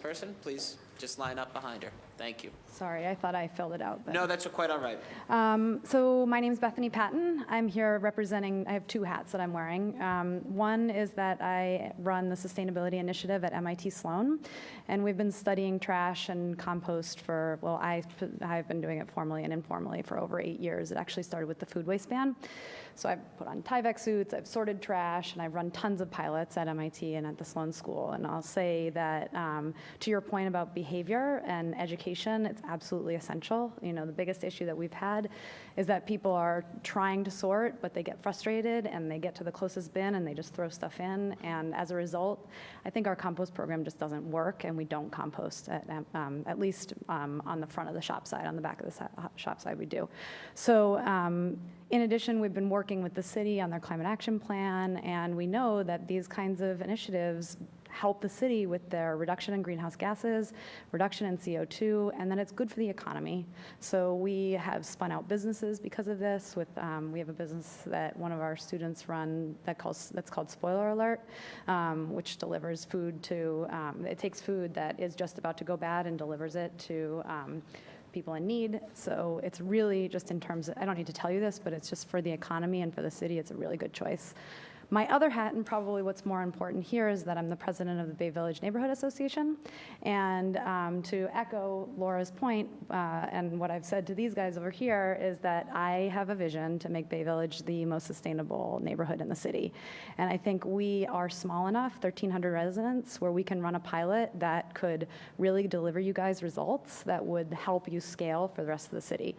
S1: person, please just line up behind her. Thank you.
S15: Sorry, I thought I filled it out. But.
S1: No, that's quite all right.
S15: So my name's Bethany Patton. I'm here representing, I have two hats that I'm wearing. One is that I run the Sustainability Initiative at MIT Sloan, and we've been studying trash and compost for, well, I've been doing it formally and informally for over 8 years. It actually started with the food waste ban. So I've put on Tyvek suits, I've sorted trash, and I've run tons of pilots at MIT and at the Sloan School. And I'll say that to your point about behavior and education, it's absolutely essential. You know, the biggest issue that we've had is that people are trying to sort, but they get frustrated and they get to the closest bin and they just throw stuff in. And as a result, I think our compost program just doesn't work, and we don't compost at least on the front of the shop side. On the back of the shop side, we do. So in addition, we've been working with the city on their climate action plan, and we know that these kinds of initiatives help the city with their reduction in greenhouse gases, reduction in CO2, and then it's good for the economy. So we have spun out businesses because of this. We have a business that one of our students run that's called Spoiler Alert, which delivers food to, it takes food that is just about to go bad and delivers it to people in need. So it's really just in terms of, I don't need to tell you this, but it's just for the economy and for the city, it's a really good choice. My other hat, and probably what's more important here, is that I'm the president of the Bay Village Neighborhood Association. And to echo Laura's point, and what I've said to these guys over here, is that I have a vision to make Bay Village the most sustainable neighborhood in the city. And I think we are small enough, 1,300 residents, where we can run a pilot that could really deliver you guys results that would help you scale for the rest of the city.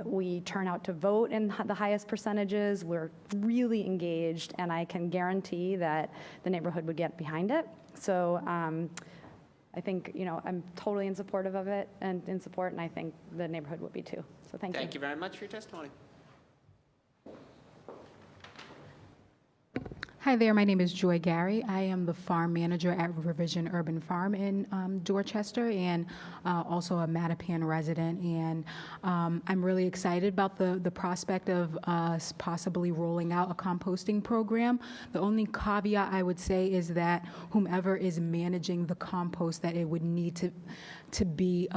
S15: We turn out to vote in the highest percentages. We're really engaged, and I can guarantee that the neighborhood would get behind it. So I think, you know, I'm totally in support of it and in support, and I think the neighborhood would be too. So thank you.
S1: Thank you very much for your testimony.
S16: Hi there, my name is Joy Gary. I am the farm manager at Revision Urban Farm in Dorchester, and also a Mattapan resident. And I'm really excited about the prospect of us possibly rolling out a composting program. The only caveat I would say is that whomever is managing the compost, that it would need to be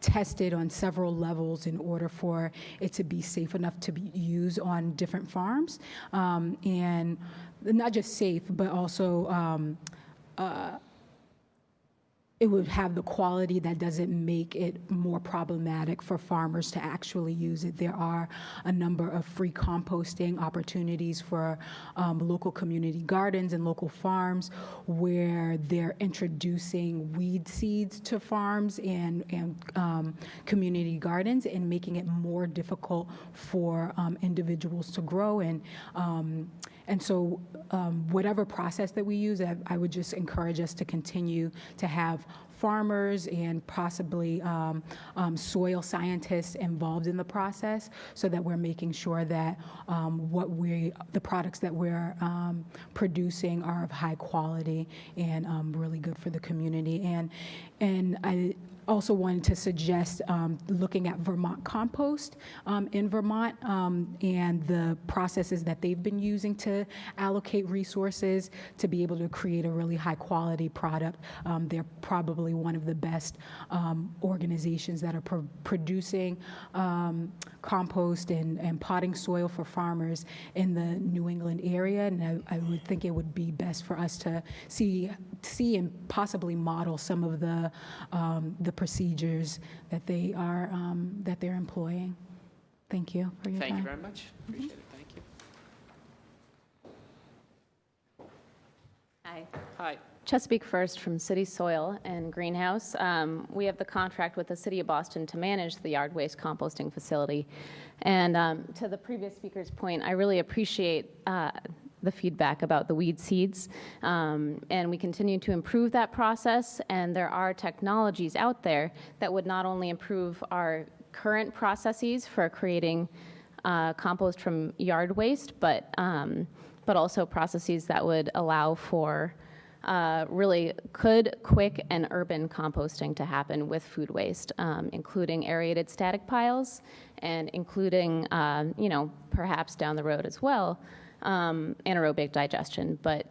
S16: tested on several levels in order for it to be safe enough to be used on different farms, and not just safe, but also it would have the quality that doesn't make it more problematic for farmers to actually use it. There are a number of free composting opportunities for local community gardens and local farms where they're introducing weed seeds to farms and community gardens and making it more difficult for individuals to grow. And so whatever process that we use, I would just encourage us to continue to have farmers and possibly soil scientists involved in the process, so that we're making sure that the products that we're producing are of high quality and really good for the community. And I also wanted to suggest looking at Vermont Compost in Vermont and the processes that they've been using to allocate resources to be able to create a really high quality product. They're probably one of the best organizations that are producing compost and potting soil for farmers in the New England area. And I would think it would be best for us to see and possibly model some of the procedures that they're employing. Thank you for your time.
S1: Thank you very much. Appreciate it. Thank you.
S17: Hi,
S14: Hi.
S1: Hi.
S14: Chesapeake First from City Soil and Greenhouse. We have the contract with the City of Boston to manage the yard waste composting facility. And to the previous speaker's point, I really appreciate the feedback about the weed seeds. And we continue to improve that process, and there are technologies out there that would not only improve our current processes for creating compost from yard waste, but also processes that would allow for really good, quick, and urban composting to happen with food waste, including aerated static piles and including, perhaps down the road as well, anaerobic digestion. But,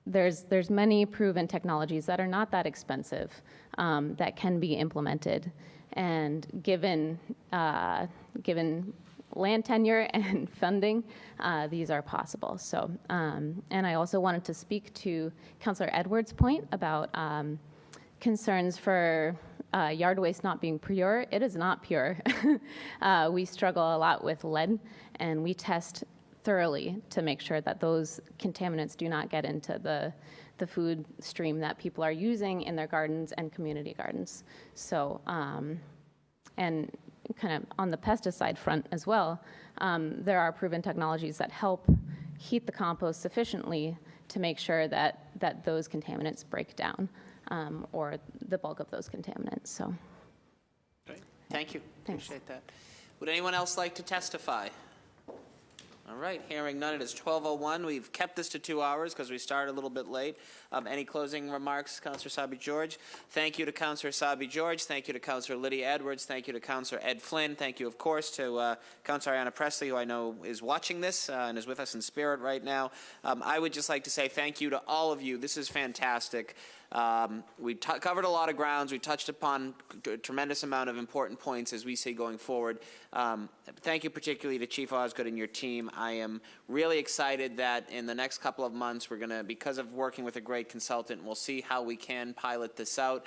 S14: there's many proven technologies that are not that expensive that can be implemented. And given land tenure and funding, these are possible. So, and I also wanted to speak to Councilor Edwards' point about concerns for yard waste not being pure. It is not pure. We struggle a lot with lead, and we test thoroughly to make sure that those contaminants do not get into the food stream that people are using in their gardens and community gardens. So, and kind of on the pesticide front as well, there are proven technologies that help heat the compost sufficiently to make sure that those contaminants break down, or the bulk of those contaminants. So,
S1: Great. Thank you.
S14: Thanks.
S1: Appreciate that. Would anyone else like to testify? All right, hearing none, it is 12:01. We've kept this to 2 hours because we started a little bit late. Any closing remarks, Councilor Sabi-George? Thank you to Councilor Sabi-George. Thank you to Councilor Lydia Edwards. Thank you to Councilor Ed Flynn. Thank you, of course, to Councilor Ayanna Pressley, who I know is watching this and is with us in spirit right now. I would just like to say thank you to all of you. This is fantastic. We covered a lot of grounds. We touched upon a tremendous amount of important points as we see going forward. Thank you particularly to Chief Osgood and your team. I am really excited that in the next couple of months we're going to, because of working with a great consultant, we'll see how we can pilot this out.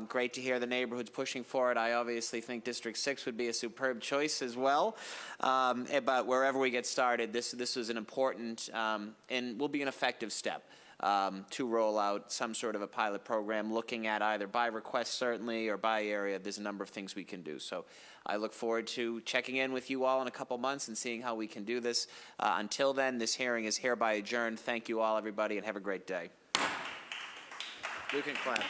S1: Great to hear the neighborhoods pushing for it. I obviously think District 6 would be a superb choice as well. But wherever we get started, this is an important and will be an effective step. To roll out some sort of a pilot program, looking at either by request certainly or by area. There's a number of things we can do. So I look forward to checking in with you all in a couple months and seeing how we can do this. Until then, this hearing is hereby adjourned. Thank you all, everybody, and have a great day. You can clap.